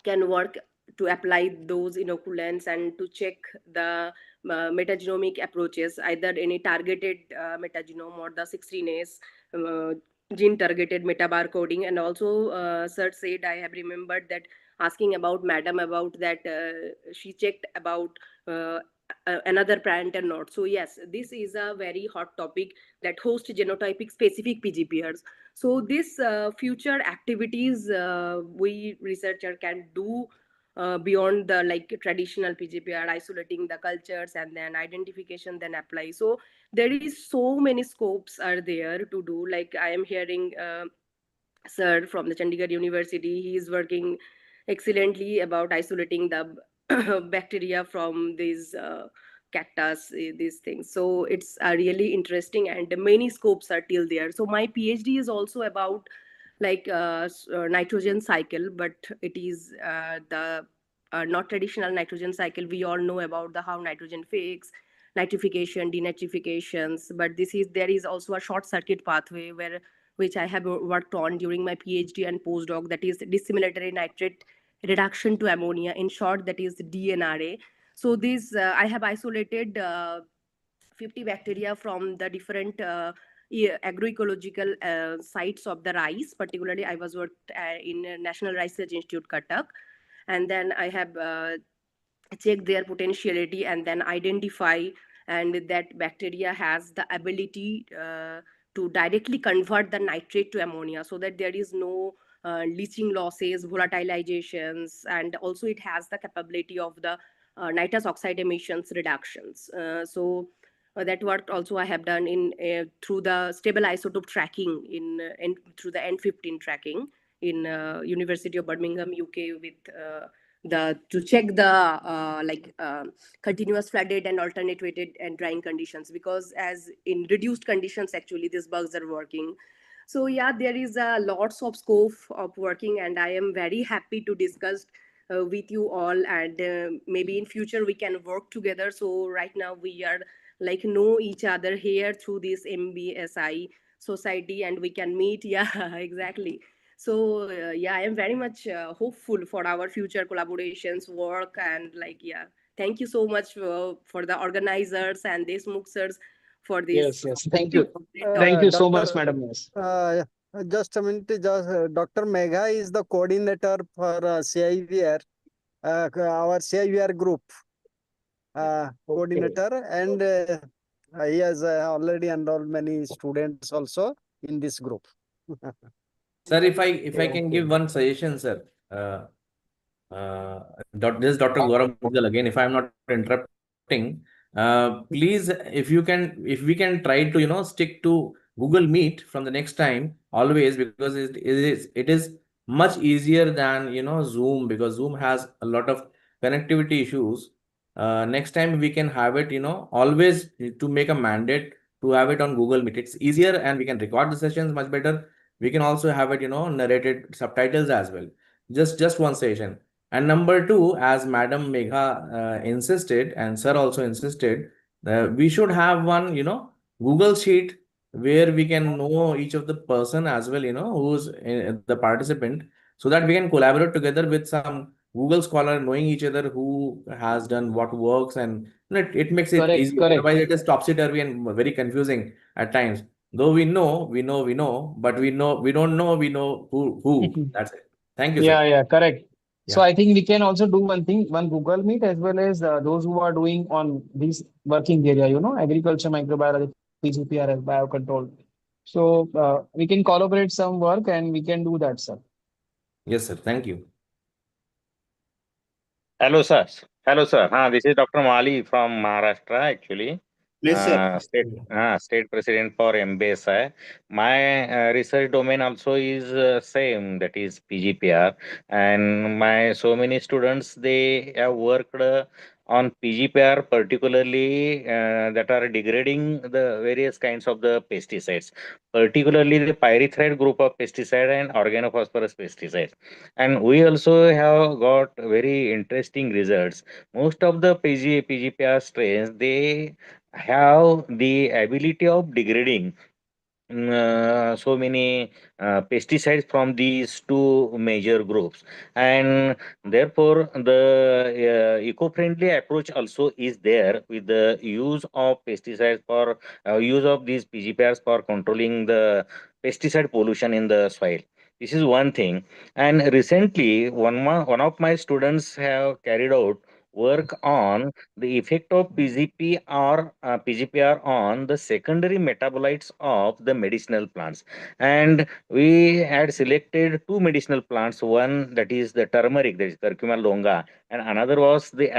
Speaker 7: can work to apply those inoculants and to check the metagenomic approaches, either any targeted metagenome or the 16S uh, gene targeted metabar coding. And also sir said, I have remembered that asking about madam about that, she checked about uh, another plant or not. So yes, this is a very hot topic, that host genotypic specific PGPRs. So this future activities we researcher can do beyond the like traditional PGPR, isolating the cultures and then identification, then apply. So there is so many scopes are there to do. Like I am hearing sir from the Chandigarh University, he is working excellently about isolating the bacteria from these cactus, these things. So it's really interesting, and many scopes are till there. So my PhD is also about like nitrogen cycle, but it is the not traditional nitrogen cycle. We all know about the how nitrogen fix, nitrification, denitrifications, but this is there is also a short circuit pathway where which I have worked on during my PhD and postdoc, that is dissimilatory nitrate reduction to ammonia. In short, that is DNRA. So this I have isolated 50 bacteria from the different agroecological sites of the rice. Particularly, I was worked in National Rice Research Institute, Cuttack, and then I have check their potentiality and then identify, and that bacteria has the ability to directly convert the nitrate to ammonia, so that there is no leaching losses, volatilizations, and also it has the capability of the nitrous oxide emissions reductions. That work also I have done in through the stable isotope tracking in through the N15 tracking in University of Birmingham, UK, with the to check the continuous flooded and alternate weighted and drying conditions, because as in reduced conditions actually these bugs are working. So yeah, there is lots of scope of working, and I am very happy to discuss with you all, and maybe in future we can work together. So right now we are like know each other here through this MBSI society, and we can meet. Yeah, exactly. So yeah, I am very much hopeful for our future collaborations work, and like yeah, thank you so much for the organizers and these mooksers for this
Speaker 6: Yes, yes. Thank you.
Speaker 7: great
Speaker 6: Thank
Speaker 7: topic.
Speaker 6: you so much, madam. Yes. Just a minute. Just Dr. Megha is the coordinator for CIVR, our CIVR group coordinator, and he has already enrolled many students also in this group.
Speaker 5: Sir, if I can give one suggestion, sir. This is Dr. Gaurav Mudgal again. If I'm not interrupting, please, if we can try to stick to Google Meet from the next time always, because it is much easier than Zoom, because Zoom has a lot of connectivity issues. Next time we can have it always to make a mandate to have it on Google Meet. It's easier and we can record the sessions much better. We can also have it narrated subtitles as well. Just one session. And number two, as Madam Megha insisted, and Sir also insisted, we should have one, Google Sheet where we can know each of the person as well, who's the participant, so that we can collaborate together with some Google Scholar, knowing each other who has done what works, and it makes it
Speaker 6: Correct,
Speaker 5: easy.
Speaker 6: correct.
Speaker 5: Otherwise, it is topsy-turvy and very confusing at times. Though we know, but we don't know, we know who. That's it. Thank you,
Speaker 6: Yeah,
Speaker 5: sir.
Speaker 6: yeah, correct. So
Speaker 5: Yeah.
Speaker 6: I think we can also do one thing, one Google Meet, as well as those who are doing on this working area, agriculture, microbiology, PGPR, biocontrol. So we can collaborate some work and we can do that, sir.
Speaker 5: Yes, sir. Thank you.
Speaker 8: Hello, sir. Hello, sir. This is Dr. Mali from Maharashtra, actually.
Speaker 1: Please, sir.
Speaker 8: State president for MBSI. My research domain also is same, that is PGPR. And my so many students, they have worked on PGPR, particularly that are degrading the various kinds of the pesticides, particularly the pyrethroid group of pesticide and organophosphorus pesticides. And we also have got very interesting results. Most of the PGPR strains, they have the ability of degrading so many pesticides from these two major groups, and therefore the eco-friendly approach also is there with the use of pesticides for use of these PGPRs for controlling the pesticide pollution in the soil. This is one thing. And recently one of my students have carried out work on the effect of PGPR on the secondary metabolites of the medicinal plants. And we had selected two medicinal plants, one that is the turmeric, that is Curcuma longa, and another was the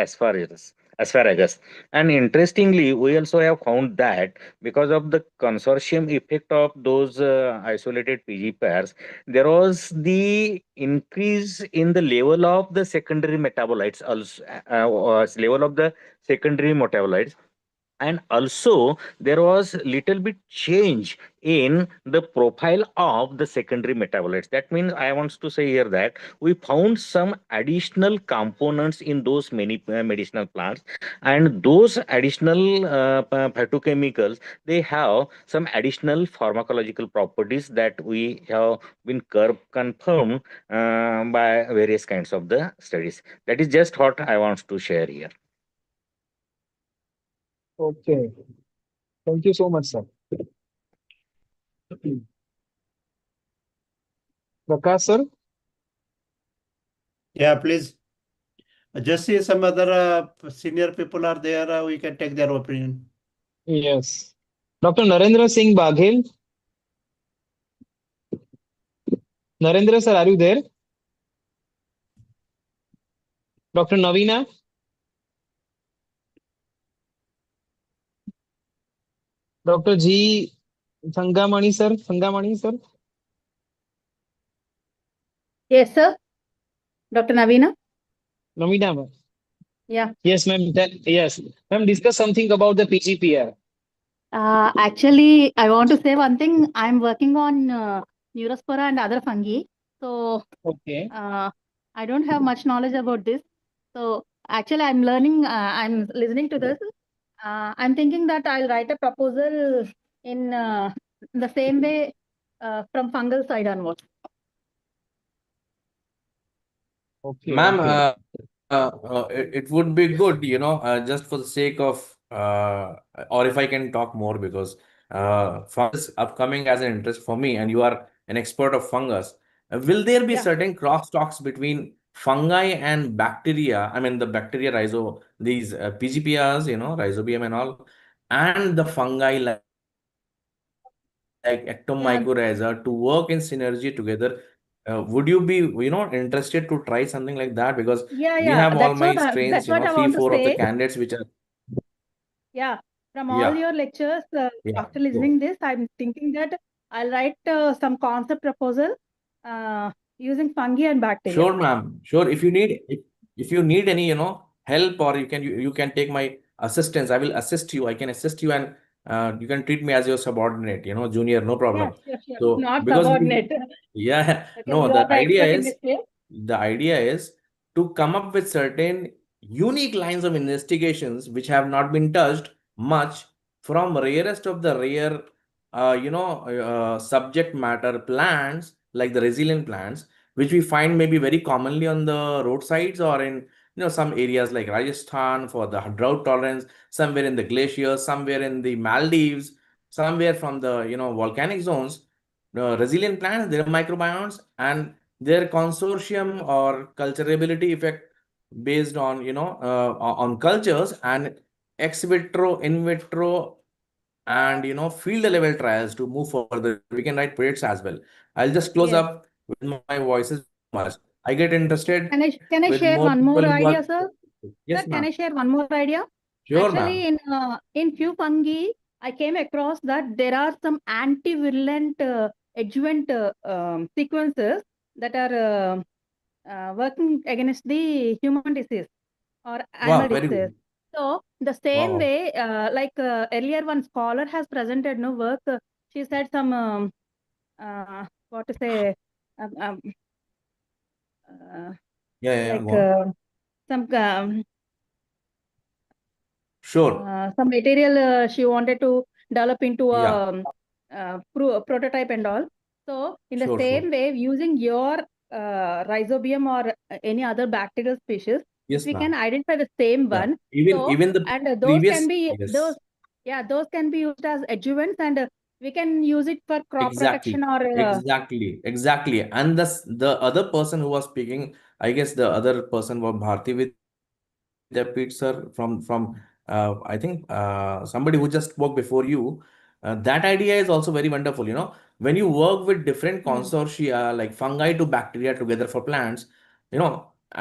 Speaker 8: asparagus. And interestingly, we also have found that because of the consortium effect of those isolated PGPRs, there was the increase in the level of the secondary metabolites, also level of the secondary metabolites. and also there was little bit change in the profile of the secondary metabolites. That means I want to say here that we found some additional components in those many medicinal plants, and those additional phytochemicals, they have some additional pharmacological properties that we have been confirmed by various kinds of the studies. That is just what I want to share here.
Speaker 9: Okay. Thank you so much, sir. Prakash, sir?
Speaker 1: Yeah, please. Just see some other senior people are there. We can take their opinion.
Speaker 9: Yes. Dr. Narendra Singh Baghel. Narendra, sir, are you there? Dr. Navina? Dr. G. Sangamani, sir? Sangamani, sir?
Speaker 10: Yes, sir. Dr. Navina?
Speaker 9: Navina, ma'am.
Speaker 10: Yeah.
Speaker 9: Yes, ma'am. Yes. Ma'am, discuss something about the PGPR.
Speaker 10: Actually, I want to say one thing. I'm working on Neurospora and other fungi. So
Speaker 9: Okay.
Speaker 10: I don't have much knowledge about this. So actually, I'm learning, I'm listening to this. I'm thinking that I'll write a proposal in the same way from fungal side onwards.
Speaker 9: Okay.
Speaker 5: Ma'am,
Speaker 9: Okay.
Speaker 5: it would be good, just for the sake of, or if I can talk more, because fungus upcoming as an interest for me, and you are an expert of fungus. Will there be
Speaker 10: Yeah.
Speaker 5: certain crosstalks between fungi and bacteria? I mean, the bacteria these PGPRs, Rhizobium and all, and the fungi like
Speaker 10: Yeah.
Speaker 5: ectomycorrhiza to work in synergy together. Would you be, interested to try something like that? Because
Speaker 10: Yeah,
Speaker 5: we
Speaker 10: yeah.
Speaker 5: have all my strains,
Speaker 10: That's what I
Speaker 5: three,
Speaker 10: want to
Speaker 5: four of the
Speaker 10: say.
Speaker 5: candidates which are,
Speaker 10: Yeah, from all
Speaker 5: yeah,
Speaker 10: your lectures,
Speaker 5: yeah.
Speaker 10: after listening this, I'm thinking that I'll write some concept proposal using fungi and bacteria.
Speaker 5: Sure, ma'am. Sure. If you need any, help, or you can take my assistance. I will assist you. I can assist you, and you can treat me as your subordinate, junior, no
Speaker 10: Yeah,
Speaker 5: problem.
Speaker 10: sure, sure.
Speaker 5: So
Speaker 10: Not
Speaker 5: because
Speaker 10: subordinate,
Speaker 5: yeah,
Speaker 10: because
Speaker 5: no,
Speaker 10: you are the expert in this field.
Speaker 5: the idea is to come up with certain unique lines of investigations which have not been touched much, from rarest of the rare, subject matter plants like the resilient plants, which we find maybe very commonly on the roadsides, or in some areas like Rajasthan for the drought tolerance, somewhere in the glaciers, somewhere in the Maldives, somewhere from the volcanic zones. Resilient plants, their microbiomes and their consortium or culturability effect based on on cultures, and ex vitro, in vitro, and field level trials to move further. We can write projects as well. I'll just close
Speaker 10: Yes.
Speaker 5: up with my voices much. I get interested
Speaker 10: Can I
Speaker 5: with
Speaker 10: share
Speaker 5: more
Speaker 10: one more
Speaker 5: people who
Speaker 10: idea,
Speaker 5: are.
Speaker 10: sir?
Speaker 5: Yes,
Speaker 10: Sir, can
Speaker 5: ma'am.
Speaker 10: I share one more idea?
Speaker 5: Sure,
Speaker 10: Actually,
Speaker 5: ma'am.
Speaker 10: in few fungi, I came across that there are some anti-virulent adjuvant sequences that are working against the human disease or animal
Speaker 5: Wow, very
Speaker 10: disease.
Speaker 5: good.
Speaker 10: So the same
Speaker 5: Wow.
Speaker 10: way, earlier one scholar has presented no work. She said some what to say, um, um, uh,
Speaker 5: Yeah,
Speaker 10: like
Speaker 5: go on.
Speaker 10: some
Speaker 5: Sure.
Speaker 10: some material she wanted to develop into
Speaker 5: Yeah,
Speaker 10: a prototype and all. So in the
Speaker 5: sure.
Speaker 10: same way, using your rhizobium or any other bacterial species, if
Speaker 5: Yes,
Speaker 10: we can
Speaker 5: ma'am.
Speaker 10: identify the same
Speaker 5: Yeah.
Speaker 10: one, so
Speaker 5: Even the
Speaker 10: and
Speaker 5: previous, yes.
Speaker 10: those can be used as adjuvants, and we can use it for crop protection
Speaker 5: Exactly.
Speaker 10: or
Speaker 5: Exactly. And the other person who was speaking, I guess the other person was Bharti Vidyapit, sir, from I think somebody who just spoke before you. That idea is also very wonderful. When you work with different
Speaker 10: mm,
Speaker 5: consortia like fungi to bacteria together for plants,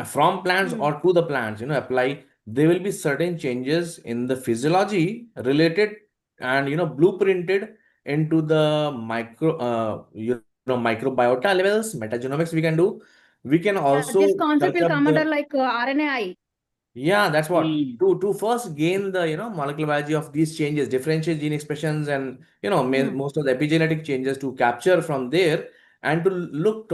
Speaker 5: from plants
Speaker 10: mm,
Speaker 5: or to the plants, apply, there will be certain changes in the physiology related and blueprinted into the microbiota levels, metagenomics we can do. We can
Speaker 10: yeah,
Speaker 5: also
Speaker 10: this concept
Speaker 5: touch
Speaker 10: will
Speaker 5: up
Speaker 10: come under
Speaker 5: the,
Speaker 10: like RNAi.
Speaker 11: Yeah, that's what.
Speaker 9: Hmm.
Speaker 11: To first gain the molecular biology of these changes, differential gene expressions, and most of the epigenetic changes to capture from there, and to look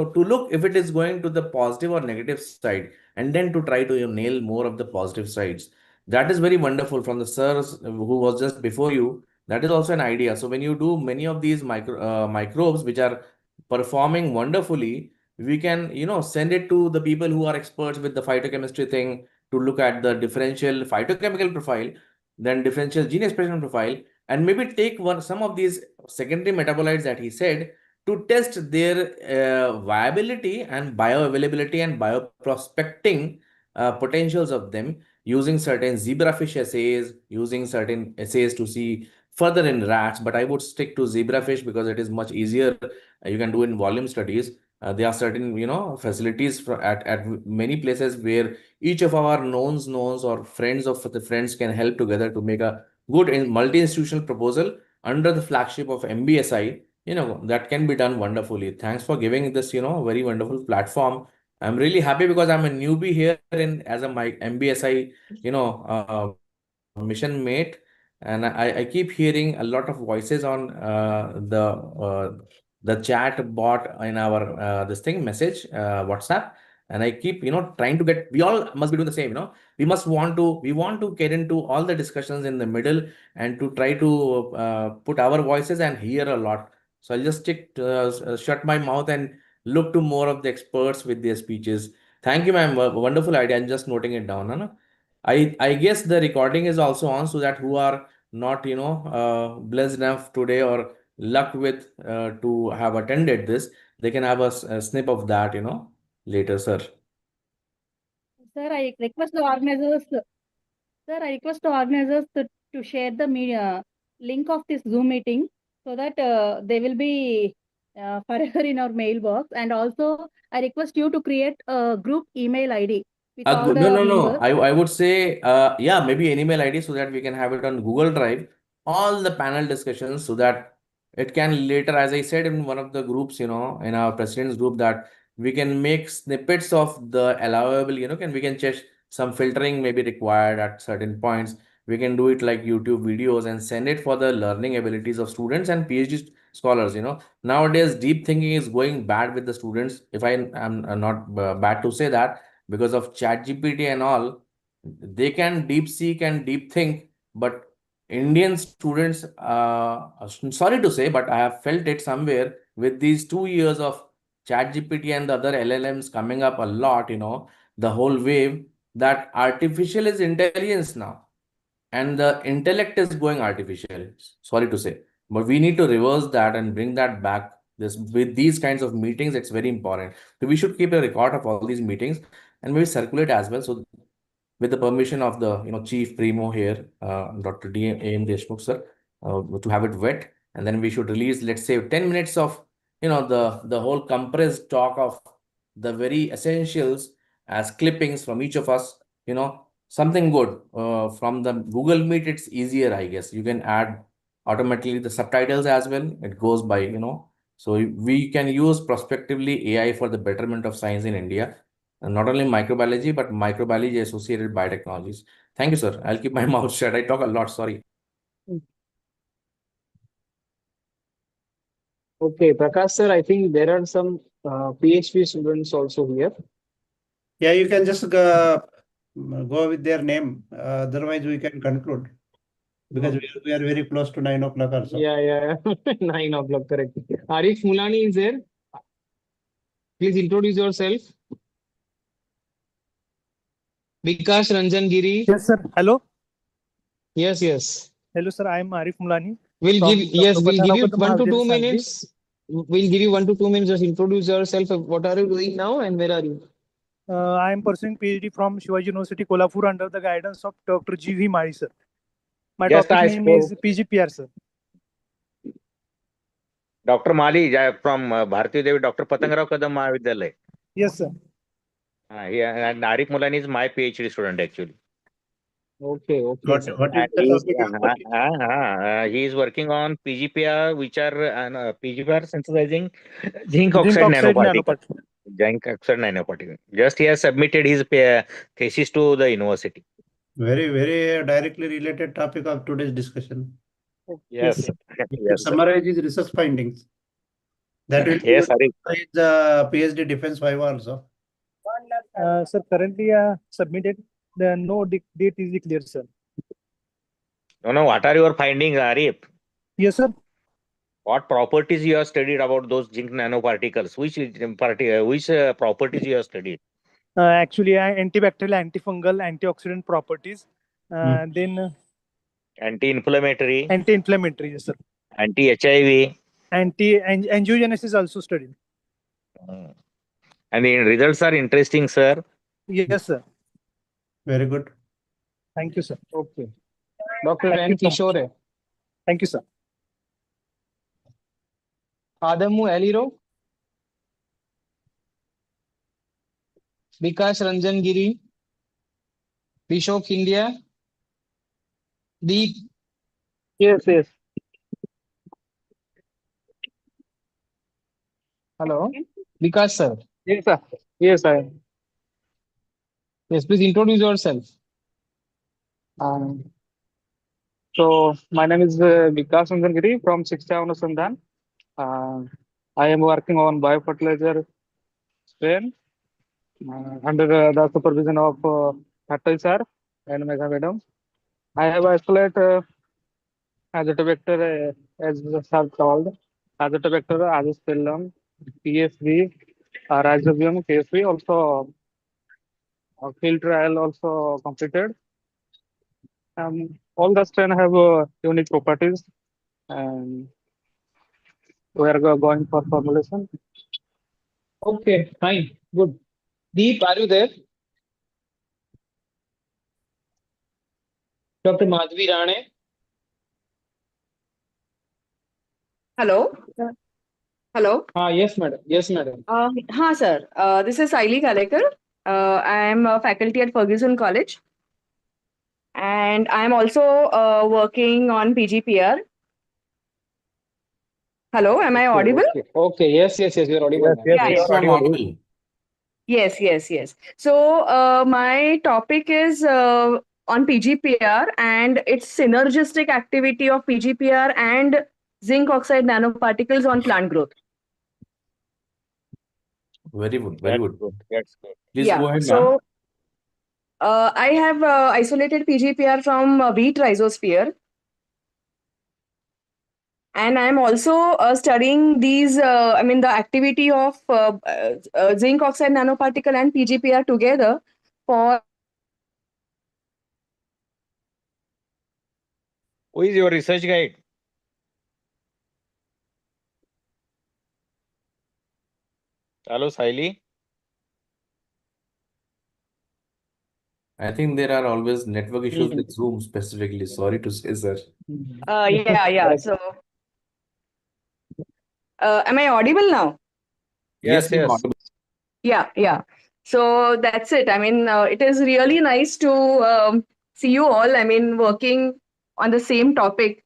Speaker 11: if it is going to the positive or negative side, and then to try to nail more of the positive sides. That is very wonderful from the sirs who was just before you. That is also an idea. So when you do many of these microbes which are performing wonderfully, we can send it to the people who are experts with the phytochemistry thing to look at the differential phytochemical profile, then differential gene expression profile, and maybe take some of these secondary metabolites that he said to test their viability and bioavailability and bioprospecting potentials of them using certain zebrafish assays, using certain assays to see further in rats. But I would stick to zebrafish because it is much easier. You can do in volume studies. There are certain facilities at many places where each of our knowns or friends of the friends can help together to make a good multi-institutional proposal under the flagship of MBSI. That can be done wonderfully. Thanks for giving this very wonderful platform. I'm really happy because I'm a newbie here in as a my MBSI mission mate, and I keep hearing a lot of voices on the chat bot in our this thing message WhatsApp, and I keep trying to get. We all must be doing the same. We want to get into all the discussions in the middle and to try to put our voices and hear a lot. So I'll just shut my mouth and look to more of the experts with their speeches. Thank you, ma'am. Wonderful idea. I'm just noting it down. Huh? I guess the recording is also on so that who are not blessed enough today or luck with to have attended this, they can have a snip of that later, sir.
Speaker 10: Sir, I request the organizers. Sir, I request the organizers to share the media link of this Zoom meeting so that they will be forever in our mailbox. And also, I request you to create a group email ID with all
Speaker 11: No,
Speaker 10: the
Speaker 11: no, no.
Speaker 10: members.
Speaker 11: I would say, yeah, maybe an email ID so that we can have it on Google Drive, all the panel discussions so that it can later, as I said in one of the groups, in our president's group, that we can make snippets of the allowable, we can check some filtering may be required at certain points. We can do it like YouTube videos and send it for the learning abilities of students and PhD scholars. Nowadays, deep thinking is going bad with the students. If I am not bad to say that because of chat gpt and all, they can deep seek and deep think, but Indian students, sorry to say, but I have felt it somewhere with these 2 years of chat gpt and the other llms coming up a lot, the whole wave, that artificial is intelligence now and the intellect is going artificial. Sorry to say, but we need to reverse that and bring that back. This with these kinds of meetings, it's very important. So we should keep a record of all these meetings and maybe circulate as well. So with the permission of the chief primo here, Dr. D. A.M. Deshmukh sir, to have it wet, and then we should release, let's say, 10 minutes of the whole compressed talk of the very essentials as clippings from each of us. Something good from the Google Meet. It's easier, I guess. You can add automatically the subtitles as well. It goes by so we can use prospectively AI for the betterment of science in India, and not only microbiology, but microbiology associated biotechnologies. Thank you, sir. I'll keep my mouth shut. I talk a lot. Sorry.
Speaker 9: Okay, Prakash sir, I think there are some PhD students also here.
Speaker 1: Yeah, you can just go with their name. Otherwise, we can conclude because we are very close to 9 o'clock or so.
Speaker 9: Yeah. 9 o'clock, correct. Arif Mulani is there. Please introduce yourself. Vikas Ranjan Giri.
Speaker 12: Yes, sir. Hello.
Speaker 9: Yes.
Speaker 12: Hello, sir. I am Arif Mulani.
Speaker 9: We'll
Speaker 12: from
Speaker 9: give yes,
Speaker 12: Dr.
Speaker 9: we'll give you
Speaker 12: Pathanavkat
Speaker 9: 1 to 2
Speaker 12: Mahavidyalaya, Sangli.
Speaker 9: minutes. We'll give you 1 to 2 minutes. Just introduce yourself. What are you doing now and where are you?
Speaker 12: I am pursuing PhD from Shivaji University, Kolhapur, under the guidance of Dr. G.V. Mari, sir. My
Speaker 8: Just
Speaker 12: topic
Speaker 8: I
Speaker 12: name
Speaker 8: spoke.
Speaker 12: is PGPR, sir.
Speaker 8: Dr. Mali from Bharati Devi Dr. Patangrao Kadam Mahavidyalaya.
Speaker 12: Yes, sir.
Speaker 8: And Arif Mulani is my PhD student actually.
Speaker 9: Okay.
Speaker 1: What is
Speaker 8: And
Speaker 1: the topic you are working?
Speaker 8: he is working on PGPR, which are PGPR synthesizing zinc
Speaker 12: Zinc
Speaker 8: oxide
Speaker 12: oxide
Speaker 8: nanoparticle.
Speaker 12: nanoparticle.
Speaker 8: zinc oxide nanoparticle. Just he has submitted his thesis to the university.
Speaker 1: Very, very directly related topic of today's discussion.
Speaker 8: Yes,
Speaker 9: sir.
Speaker 8: yes, sir.
Speaker 1: Summarize his research findings. That will be
Speaker 8: Yes, Hari.
Speaker 1: his PhD defense viva also.
Speaker 12: Sir, currently submitted. The no date is declared, sir.
Speaker 8: No, what are your findings, Arif?
Speaker 12: Yes, sir.
Speaker 8: What properties you have studied about those zinc nanoparticles? Which properties you have studied?
Speaker 12: Actually, antibacterial, antifungal, antioxidant properties. Then
Speaker 8: Anti-inflammatory,
Speaker 12: anti-inflammatory, yes, sir.
Speaker 8: anti-HIV.
Speaker 12: Angiogenesis also studied.
Speaker 8: And the results are interesting, sir.
Speaker 12: Yes, sir.
Speaker 1: Very good.
Speaker 12: Thank you, sir.
Speaker 9: Okay. Dr.
Speaker 12: Thank
Speaker 9: N.
Speaker 12: you so much.
Speaker 9: Kishore.
Speaker 12: Thank you, sir.
Speaker 9: Adamu Eliro. Vikas Ranjan Giri. Bishop India. Deep.
Speaker 12: Yes, yes.
Speaker 9: Hello. Vikas sir.
Speaker 12: Yes, sir. Yes, I am.
Speaker 9: Yes, please introduce yourself.
Speaker 12: Um, so my name is Vikas Sundangiri from Shiksha Anusandhan. I am working on biofertilizer strain under the supervision of Thatal sir and Megha madam. I have isolate azotobacter as the sir called azotobacter, azospillum, PSV, rhizobium, KSV also field trial also completed. All the strain have unique properties, and we are going for formulation.
Speaker 9: Okay, fine, good. Deep, are you there? Dr. Madhvi Rane.
Speaker 7: Hello. Hello.
Speaker 9: Yes, madam. Yes, madam.
Speaker 7: Sir. This is Saili Kalekar. I am a faculty at Ferguson College. And I am also working on PGPR. Hello, am I audible?
Speaker 9: Okay. Yes, you're audible.
Speaker 12: Yes,
Speaker 9: Ma'am.
Speaker 12: yes,
Speaker 7: Yeah,
Speaker 12: yes.
Speaker 7: yeah.
Speaker 11: Audible.
Speaker 7: Yes. So my topic is on PGPR and its synergistic activity of PGPR and zinc oxide nanoparticles on plant growth.
Speaker 11: Very good. Very good.
Speaker 8: That's good.
Speaker 11: Please go
Speaker 7: Yeah.
Speaker 11: ahead, ma'am.
Speaker 7: So I have isolated PGPR from wheat rhizosphere. And I'm also studying these, the activity of zinc oxide nanoparticle and PGPR together for.
Speaker 8: Who is your research guide? Hello, Saili.
Speaker 11: I think there are always network issues with Zoom specifically. Sorry to say, sir.
Speaker 7: Yeah. So, am I audible now?
Speaker 11: Yes, ma'am,
Speaker 8: Yes.
Speaker 11: audible.
Speaker 7: Yeah. So that's it. It is really nice to see you all. Working on the same topic,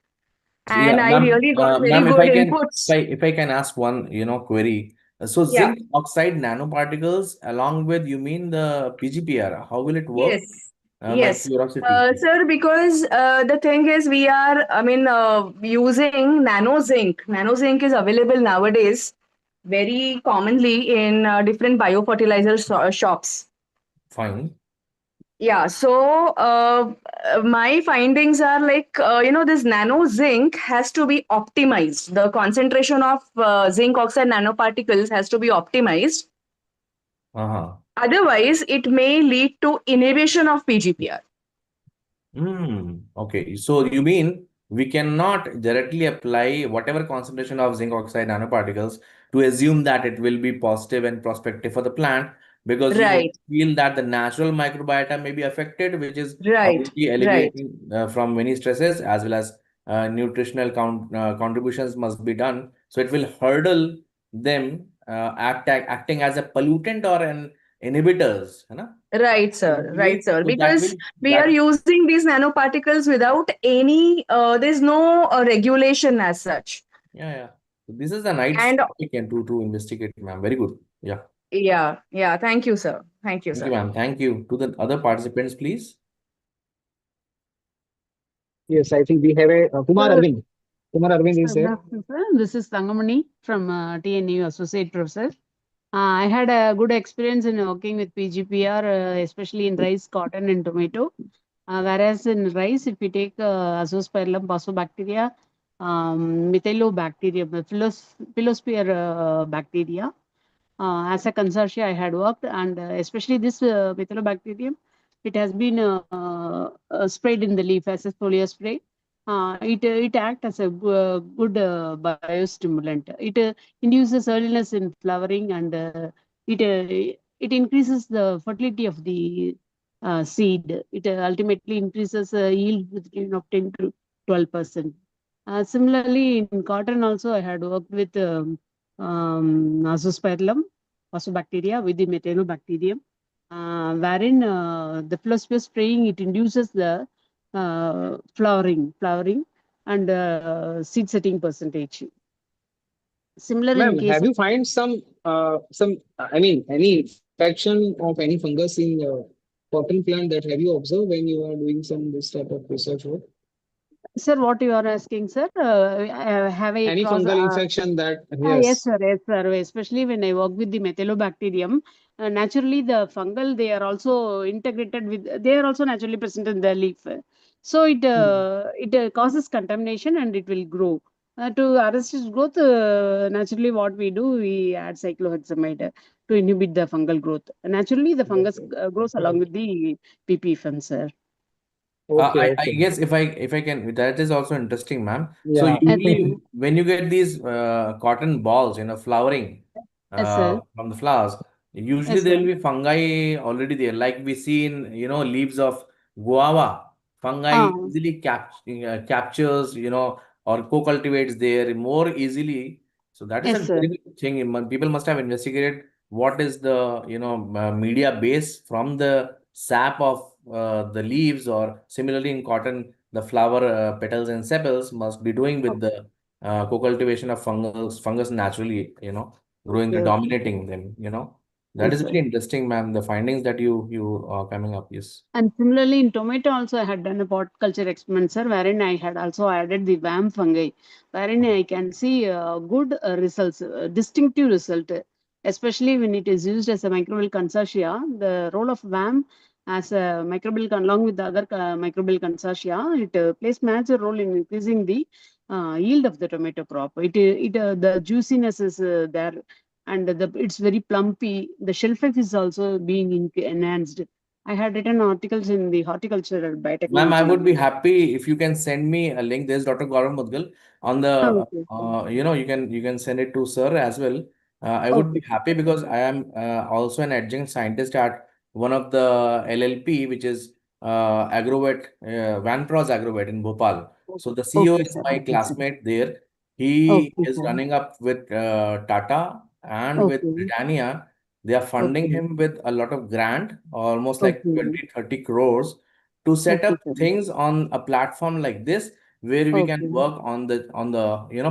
Speaker 7: and
Speaker 11: Yeah,
Speaker 7: I really got very
Speaker 11: ma'am,
Speaker 7: good inputs.
Speaker 11: if I can ask one, query. So
Speaker 7: Yeah.
Speaker 11: zinc oxide nanoparticles along with, you mean the PGPR, how will it work?
Speaker 7: Yes.
Speaker 11: My
Speaker 7: Yes.
Speaker 11: curiosity.
Speaker 7: Sir, because the thing is, we are, using nano zinc. Nano zinc is available nowadays very commonly in different biofertilizer shops.
Speaker 11: Fine.
Speaker 7: Yeah, so my findings are like, this nano zinc has to be optimized. The concentration of zinc oxide nanoparticles has to be optimized.
Speaker 11: Uh-huh.
Speaker 7: Otherwise, it may lead to inhibition of PGPR.
Speaker 11: Okay. So you mean we cannot directly apply whatever concentration of zinc oxide nanoparticles to assume that it will be positive and prospective for the plant, because you
Speaker 7: Right,
Speaker 11: feel that the natural microbiota may be affected, which is
Speaker 7: right,
Speaker 11: obviously
Speaker 7: right.
Speaker 11: alleviating from many stresses, as well as nutritional contributions must be done. So it will hurdle them acting as a pollutant or an inhibitors, you know?
Speaker 7: Right,
Speaker 11: So
Speaker 7: sir.
Speaker 11: that will
Speaker 7: Right, sir.
Speaker 11: so that
Speaker 7: Because
Speaker 11: will
Speaker 7: we are
Speaker 11: that
Speaker 7: using these nanoparticles without any, there's no regulation as such.
Speaker 11: Yeah. So this is a nice
Speaker 7: And
Speaker 11: topic and to investigate, ma'am. Very good. Yeah.
Speaker 7: Yeah. Thank you, sir. Thank you,
Speaker 11: Thank you,
Speaker 7: sir.
Speaker 11: ma'am. Thank you. To the other participants, please.
Speaker 9: Yes, I think we have a Kumar
Speaker 13: Sir,
Speaker 9: Arvind. Kumar Arvind is
Speaker 13: good
Speaker 9: there.
Speaker 13: afternoon, sir. This is Tangamani from TNU Associate Professor. I had a good experience in working with PGPR, especially in rice, cotton, and tomato. Whereas in rice, if we take Azoospermillum pasobacteria, Methylobacterium, Philosphere bacteria, as a consortia, I had worked, and especially this Methylobacterium, it has been sprayed in the leaf as a foliar spray. It acts as a good biostimulant. It induces earliness in flowering, and it increases the fertility of the seed. It ultimately increases yield between of 10 to 12%. Similarly, in cotton also, I had worked with Azoospermillum pasobacteria with the Methanobacterium, wherein the philosophy spraying, it induces the flowering and seed setting percentage. Similar in
Speaker 9: Ma'am,
Speaker 13: case
Speaker 9: have
Speaker 13: of
Speaker 9: you find any infection of any fungus in cotton plant that have you observed when you are doing some this type of research work?
Speaker 13: sir, what you are asking, sir? Have I
Speaker 9: Any
Speaker 13: cross?
Speaker 9: fungal infection that,
Speaker 13: Yes,
Speaker 9: yes.
Speaker 13: sir. Yes, sir. Especially when I work with the Methylobacterium, naturally the fungal, they are also integrated with. They are also naturally present in the leaf. So
Speaker 9: Hmm.
Speaker 13: it causes contamination and it will grow. To arrest its growth, naturally what we do, we add cyclohexamide to inhibit the fungal growth. Naturally, the fungus
Speaker 9: Okay.
Speaker 13: grows along with the PPFM, sir.
Speaker 9: Okay,
Speaker 11: I
Speaker 9: okay.
Speaker 11: guess if I can, that is also interesting, ma'am. So
Speaker 9: Yeah.
Speaker 13: Yes, sir.
Speaker 11: usually when you get these cotton balls, flowering
Speaker 13: Yes, sir.
Speaker 11: from the flowers, usually
Speaker 13: Yes,
Speaker 11: there
Speaker 13: sir.
Speaker 11: will be fungi already there. Like we see in leaves of guava, fungi
Speaker 13: Ah,
Speaker 11: easily captures or co-cultivates there more easily. So that is a
Speaker 13: yes, sir.
Speaker 11: very big thing. People must have investigated what is the media base from the sap of the leaves, or similarly in cotton the flower petals and sepals must be doing with the co-cultivation of fungus naturally, growing,
Speaker 13: Okay, okay.
Speaker 11: dominating them. That
Speaker 13: Yes,
Speaker 11: is
Speaker 13: sir.
Speaker 11: very interesting, ma'am, the findings that you are coming up. Yes.
Speaker 13: And similarly, in tomato also I had done a pot culture experiment, sir, wherein I had also added the WAM fungi, wherein I can see good results, distinctive result, especially when it is used as a microbial consortia. The role of WAM as a microbial, along with the other microbial consortia, it plays major role in increasing the yield of the tomato crop. The juiciness is there, and it's very plumpy. The shelf life is also being enhanced. I had written articles in the horticulture
Speaker 11: Ma'am, I
Speaker 13: biotechnology
Speaker 11: would be
Speaker 13: magazine.
Speaker 11: happy if you can send me a link. There's Dr. Gaurav Mudgal on
Speaker 13: Oh,
Speaker 11: the,
Speaker 13: okay, sir.
Speaker 11: you can send it to sir as well. I would
Speaker 13: Okay,
Speaker 11: be
Speaker 13: sir.
Speaker 11: happy because I am also an adjunct scientist at one of the LLP, which is Agrovet, Vanpros Agrovet in Bhopal. So the CEO
Speaker 13: Okay,
Speaker 11: is
Speaker 13: sir.
Speaker 11: my
Speaker 13: Okay, sir.
Speaker 11: classmate there. He
Speaker 13: Okay,
Speaker 11: is
Speaker 13: sir.
Speaker 11: running up with Tata and with
Speaker 13: Okay.
Speaker 11: Britannia. They are funding
Speaker 13: Okay.
Speaker 11: him with a lot of grant, almost like
Speaker 13: Okay.
Speaker 11: 20-30 crores, to set
Speaker 13: Okay,
Speaker 11: up
Speaker 13: sir.
Speaker 11: things on a platform like this, where we can
Speaker 13: Okay.
Speaker 11: work on the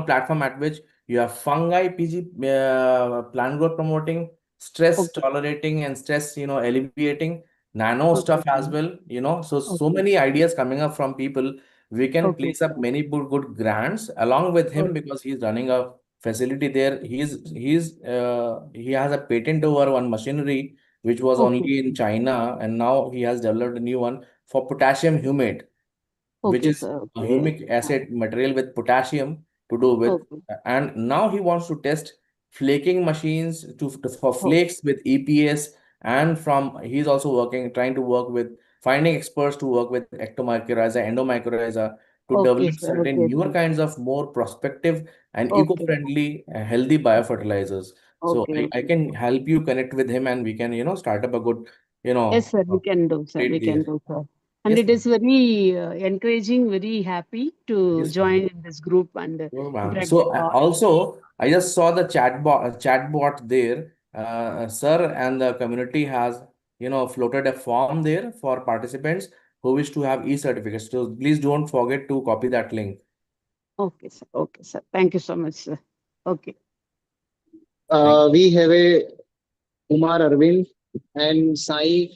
Speaker 11: platform at which you have fungi, plant growth promoting, stress
Speaker 13: Okay.
Speaker 11: tolerating, and stress alleviating, nano stuff
Speaker 13: Okay,
Speaker 11: as
Speaker 13: sir.
Speaker 11: well. So
Speaker 13: Okay.
Speaker 11: many ideas coming up from people. We can
Speaker 13: Okay,
Speaker 11: place up
Speaker 13: sir.
Speaker 11: many good grants along with him,
Speaker 13: Okay.
Speaker 11: because he's running a facility there. He has a patent over one machinery which was
Speaker 13: Okay,
Speaker 11: only in
Speaker 13: sir.
Speaker 11: China, and now he has developed a new one for potassium humate, which
Speaker 13: Okay,
Speaker 11: is
Speaker 13: sir.
Speaker 11: a
Speaker 13: Okay.
Speaker 11: humic acid material with potassium to do with.
Speaker 13: Okay.
Speaker 11: And now he wants to test flaking machines for
Speaker 13: Oh,
Speaker 11: flakes with EPS. And he's also trying to work with finding experts to work with ectomycorrhiza, endomycorrhiza, to
Speaker 13: okay,
Speaker 11: develop
Speaker 13: sir.
Speaker 11: certain
Speaker 13: Okay,
Speaker 11: newer
Speaker 13: sir.
Speaker 11: kinds of more prospective and
Speaker 13: Okay.
Speaker 11: eco-friendly, healthy biofertilizers. So
Speaker 13: Okay.
Speaker 11: I
Speaker 13: Okay,
Speaker 11: can
Speaker 13: sir.
Speaker 11: help you connect with him, and we can, start up a good,
Speaker 13: Yes, sir. We can do, sir.
Speaker 11: trade
Speaker 13: We
Speaker 11: there.
Speaker 13: can do, sir. And
Speaker 11: Yes,
Speaker 13: it
Speaker 11: ma'am.
Speaker 13: is very encouraging, very happy to
Speaker 11: Yes, ma'am.
Speaker 13: join in this group and
Speaker 11: Sure, ma'am.
Speaker 13: interact with
Speaker 11: So
Speaker 13: all.
Speaker 11: also, I just saw the chatbot there, sir, and the community has, floated a form there for participants who wish to have e-certificates. So please don't forget to copy that link.
Speaker 13: Okay, sir. Okay, sir. Thank you so much, sir. Okay.
Speaker 11: Thank you.
Speaker 9: We have a Kumar Arvind, and Sai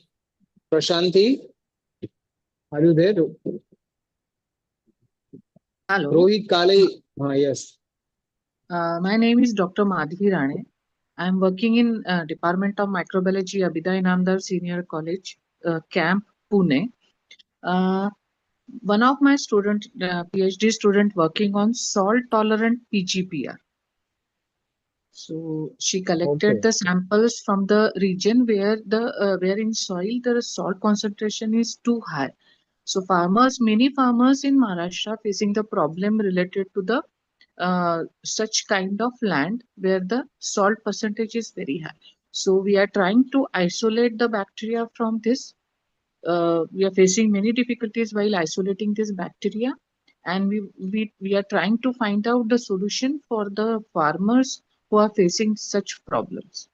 Speaker 9: Prashanti. Are you there?
Speaker 14: Hello,
Speaker 9: Rohit Kale. Yes.
Speaker 14: my name is Dr. Madhvi Rane. I am working in Department of Microbiology, Abhiday Inamdar Senior College, Camp, Pune. Uh, one of my student, PhD student, working on salt tolerant PGPR. So she collected
Speaker 9: Okay.
Speaker 14: the samples from the region where in soil the salt concentration is too high. So many farmers in Maharashtra facing the problem related to the such kind of land where the salt percentage is very high. So we are trying to isolate the bacteria from this. We are facing many difficulties while isolating this bacteria, and we are trying to find out the solution for the farmers who are facing such problems.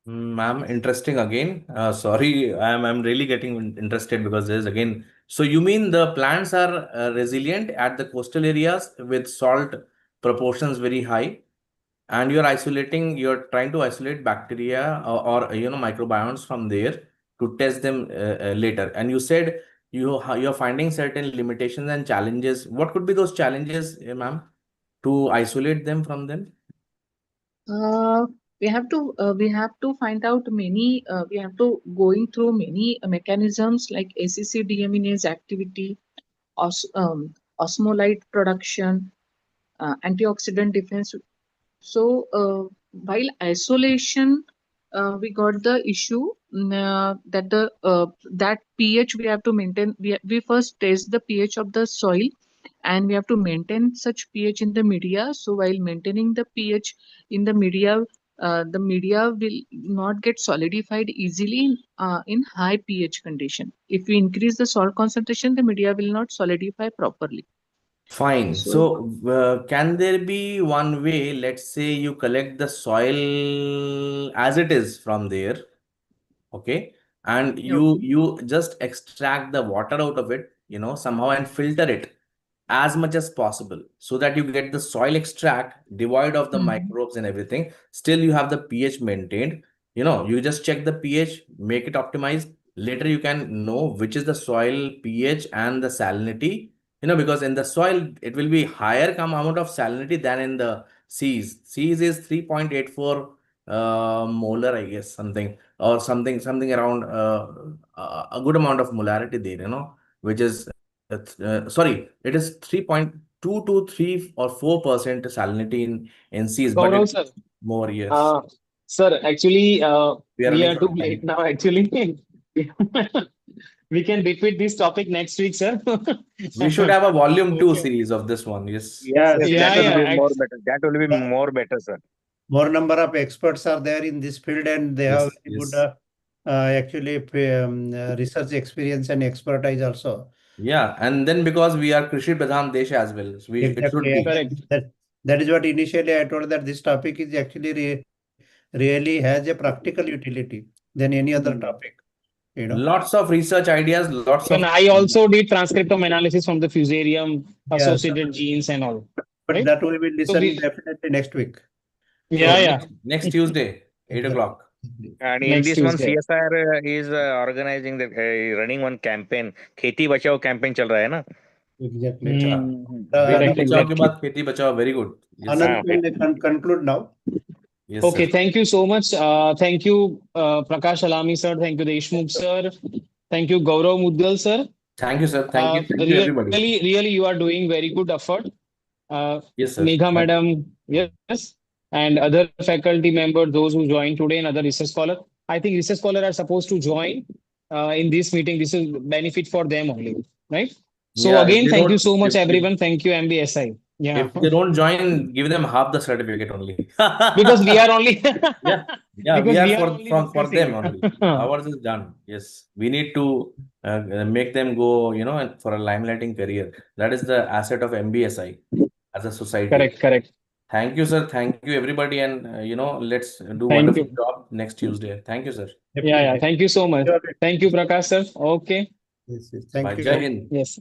Speaker 11: Ma'am, interesting again. Sorry, I'm really getting interested because there's again. So you mean the plants are resilient at the coastal areas with salt proportions very high, and you're trying to isolate bacteria or microbiomes from there to test them later. And you said you're finding certain limitations and challenges. What could be those challenges, ma'am, to isolate them from them?
Speaker 14: Uh, we have to find out many we have to going through many mechanisms like ACC deaminase activity, osmolyte production, antioxidant defense. So while isolation, we got the issue that that pH we have to maintain. We first test the pH of the soil, and we have to maintain such pH in the media. So while maintaining the pH in the media will not get solidified easily in high pH condition. If we increase the salt concentration, the media will not solidify properly.
Speaker 11: Fine.
Speaker 14: So
Speaker 11: So, can there be one way, let's say you collect the soil as it is from there, okay, and you just extract the water out of it, somehow and filter it as much as possible so that you get the soil extract devoid of the
Speaker 14: Mhm.
Speaker 11: microbes and everything. Still, you have the pH maintained. You just check the pH, make it optimized. Later, you can know which is the soil pH and the salinity. Because in the soil, it will be higher amount of salinity than in the seas. Seas is 3.84 molar, I guess, something or something around a good amount of molarity there, which is sorry, it is 3.2 to 3 or 4% salinity in seas, but
Speaker 9: Gaurav
Speaker 11: it's
Speaker 9: sir.
Speaker 11: more, yes.
Speaker 9: Uh, Sir, actually,
Speaker 11: We are
Speaker 9: we
Speaker 11: running
Speaker 9: are
Speaker 11: out
Speaker 9: too
Speaker 11: of
Speaker 9: late
Speaker 11: time.
Speaker 9: now. Actually, we can repeat this topic next week, sir.
Speaker 11: We should have a volume 2
Speaker 9: Okay.
Speaker 11: series of this one, yes.
Speaker 8: Yes, yes, that
Speaker 9: Yeah,
Speaker 8: will be
Speaker 9: yeah.
Speaker 8: more better. That will be more better, sir.
Speaker 1: More number of experts are there in this field, and they have
Speaker 11: Yes,
Speaker 1: very good
Speaker 11: yes.
Speaker 1: actually research experience and expertise also.
Speaker 11: Yeah, and then because we are Krishi Pradhan Desh as well, so it should
Speaker 1: Exactly.
Speaker 11: be.
Speaker 9: Correct.
Speaker 1: That is what initially I told, that this topic is actually really has a practical utility than any other
Speaker 9: Hmm.
Speaker 1: topic.
Speaker 11: Lots of research ideas, lots
Speaker 9: Even
Speaker 11: of.
Speaker 9: I also did transcriptome analysis from the fusarium,
Speaker 1: Yes,
Speaker 9: associated genes, and all.
Speaker 1: but
Speaker 9: Right?
Speaker 1: that we will
Speaker 9: So
Speaker 1: listen
Speaker 9: we,
Speaker 1: definitely next week.
Speaker 9: yeah,
Speaker 11: So
Speaker 9: yeah.
Speaker 11: next Tuesday, 8
Speaker 1: Exactly.
Speaker 11: o'clock.
Speaker 8: And in
Speaker 9: Next
Speaker 8: this month,
Speaker 9: Tuesday.
Speaker 8: CSR is organizing running one campaign. खेती बचाओ campaign चल रहा है ना?
Speaker 1: Exactly.
Speaker 11: अच्छा,
Speaker 1: The
Speaker 11: बेटी
Speaker 9: Correct,
Speaker 11: बचाओ के
Speaker 9: exactly.
Speaker 11: बाद खेती बचाओ, very good. Yes,
Speaker 1: Anand
Speaker 8: हाँ, फिर
Speaker 1: can conclude now.
Speaker 11: yes,
Speaker 9: Okay,
Speaker 11: sir.
Speaker 9: thank you so much. Thank you, Prakash Alami sir. Thank you, Deshmukh sir. Thank you, Gaurav Muddal sir.
Speaker 11: Thank you, sir. Thank you,
Speaker 9: Really,
Speaker 11: everybody.
Speaker 9: really, you are doing very good effort.
Speaker 11: Yes, sir.
Speaker 9: Megha madam, yes, and other faculty members, those who joined today, and other research scholar. I think research scholar are supposed to join in this meeting. This is benefit for them only, right? So
Speaker 11: Yeah,
Speaker 9: again, thank you so much, everyone. Thank you, MBSI. Yeah,
Speaker 11: if they don't join, give them half the certificate only.
Speaker 9: because we are only
Speaker 11: Yeah, yeah, we
Speaker 9: because
Speaker 11: are
Speaker 9: we are only
Speaker 11: for them
Speaker 9: discussing.
Speaker 11: only. Ours is done. Yes, we need to make them go, for a limelighting career. That is the asset of MBSI as a society.
Speaker 9: Correct, correct.
Speaker 11: Thank you, sir. Thank you, everybody, and let's do
Speaker 9: Thank
Speaker 11: wonderful
Speaker 9: you.
Speaker 11: job next Tuesday. Thank you, sir.
Speaker 9: Yeah, yeah.
Speaker 1: Definitely.
Speaker 9: Thank you so much. Thank you, Prakash sir. Okay.
Speaker 1: Yes, yes.
Speaker 11: Bye.
Speaker 1: Thank
Speaker 11: Jai
Speaker 1: you.
Speaker 11: Hind.
Speaker 9: Yes.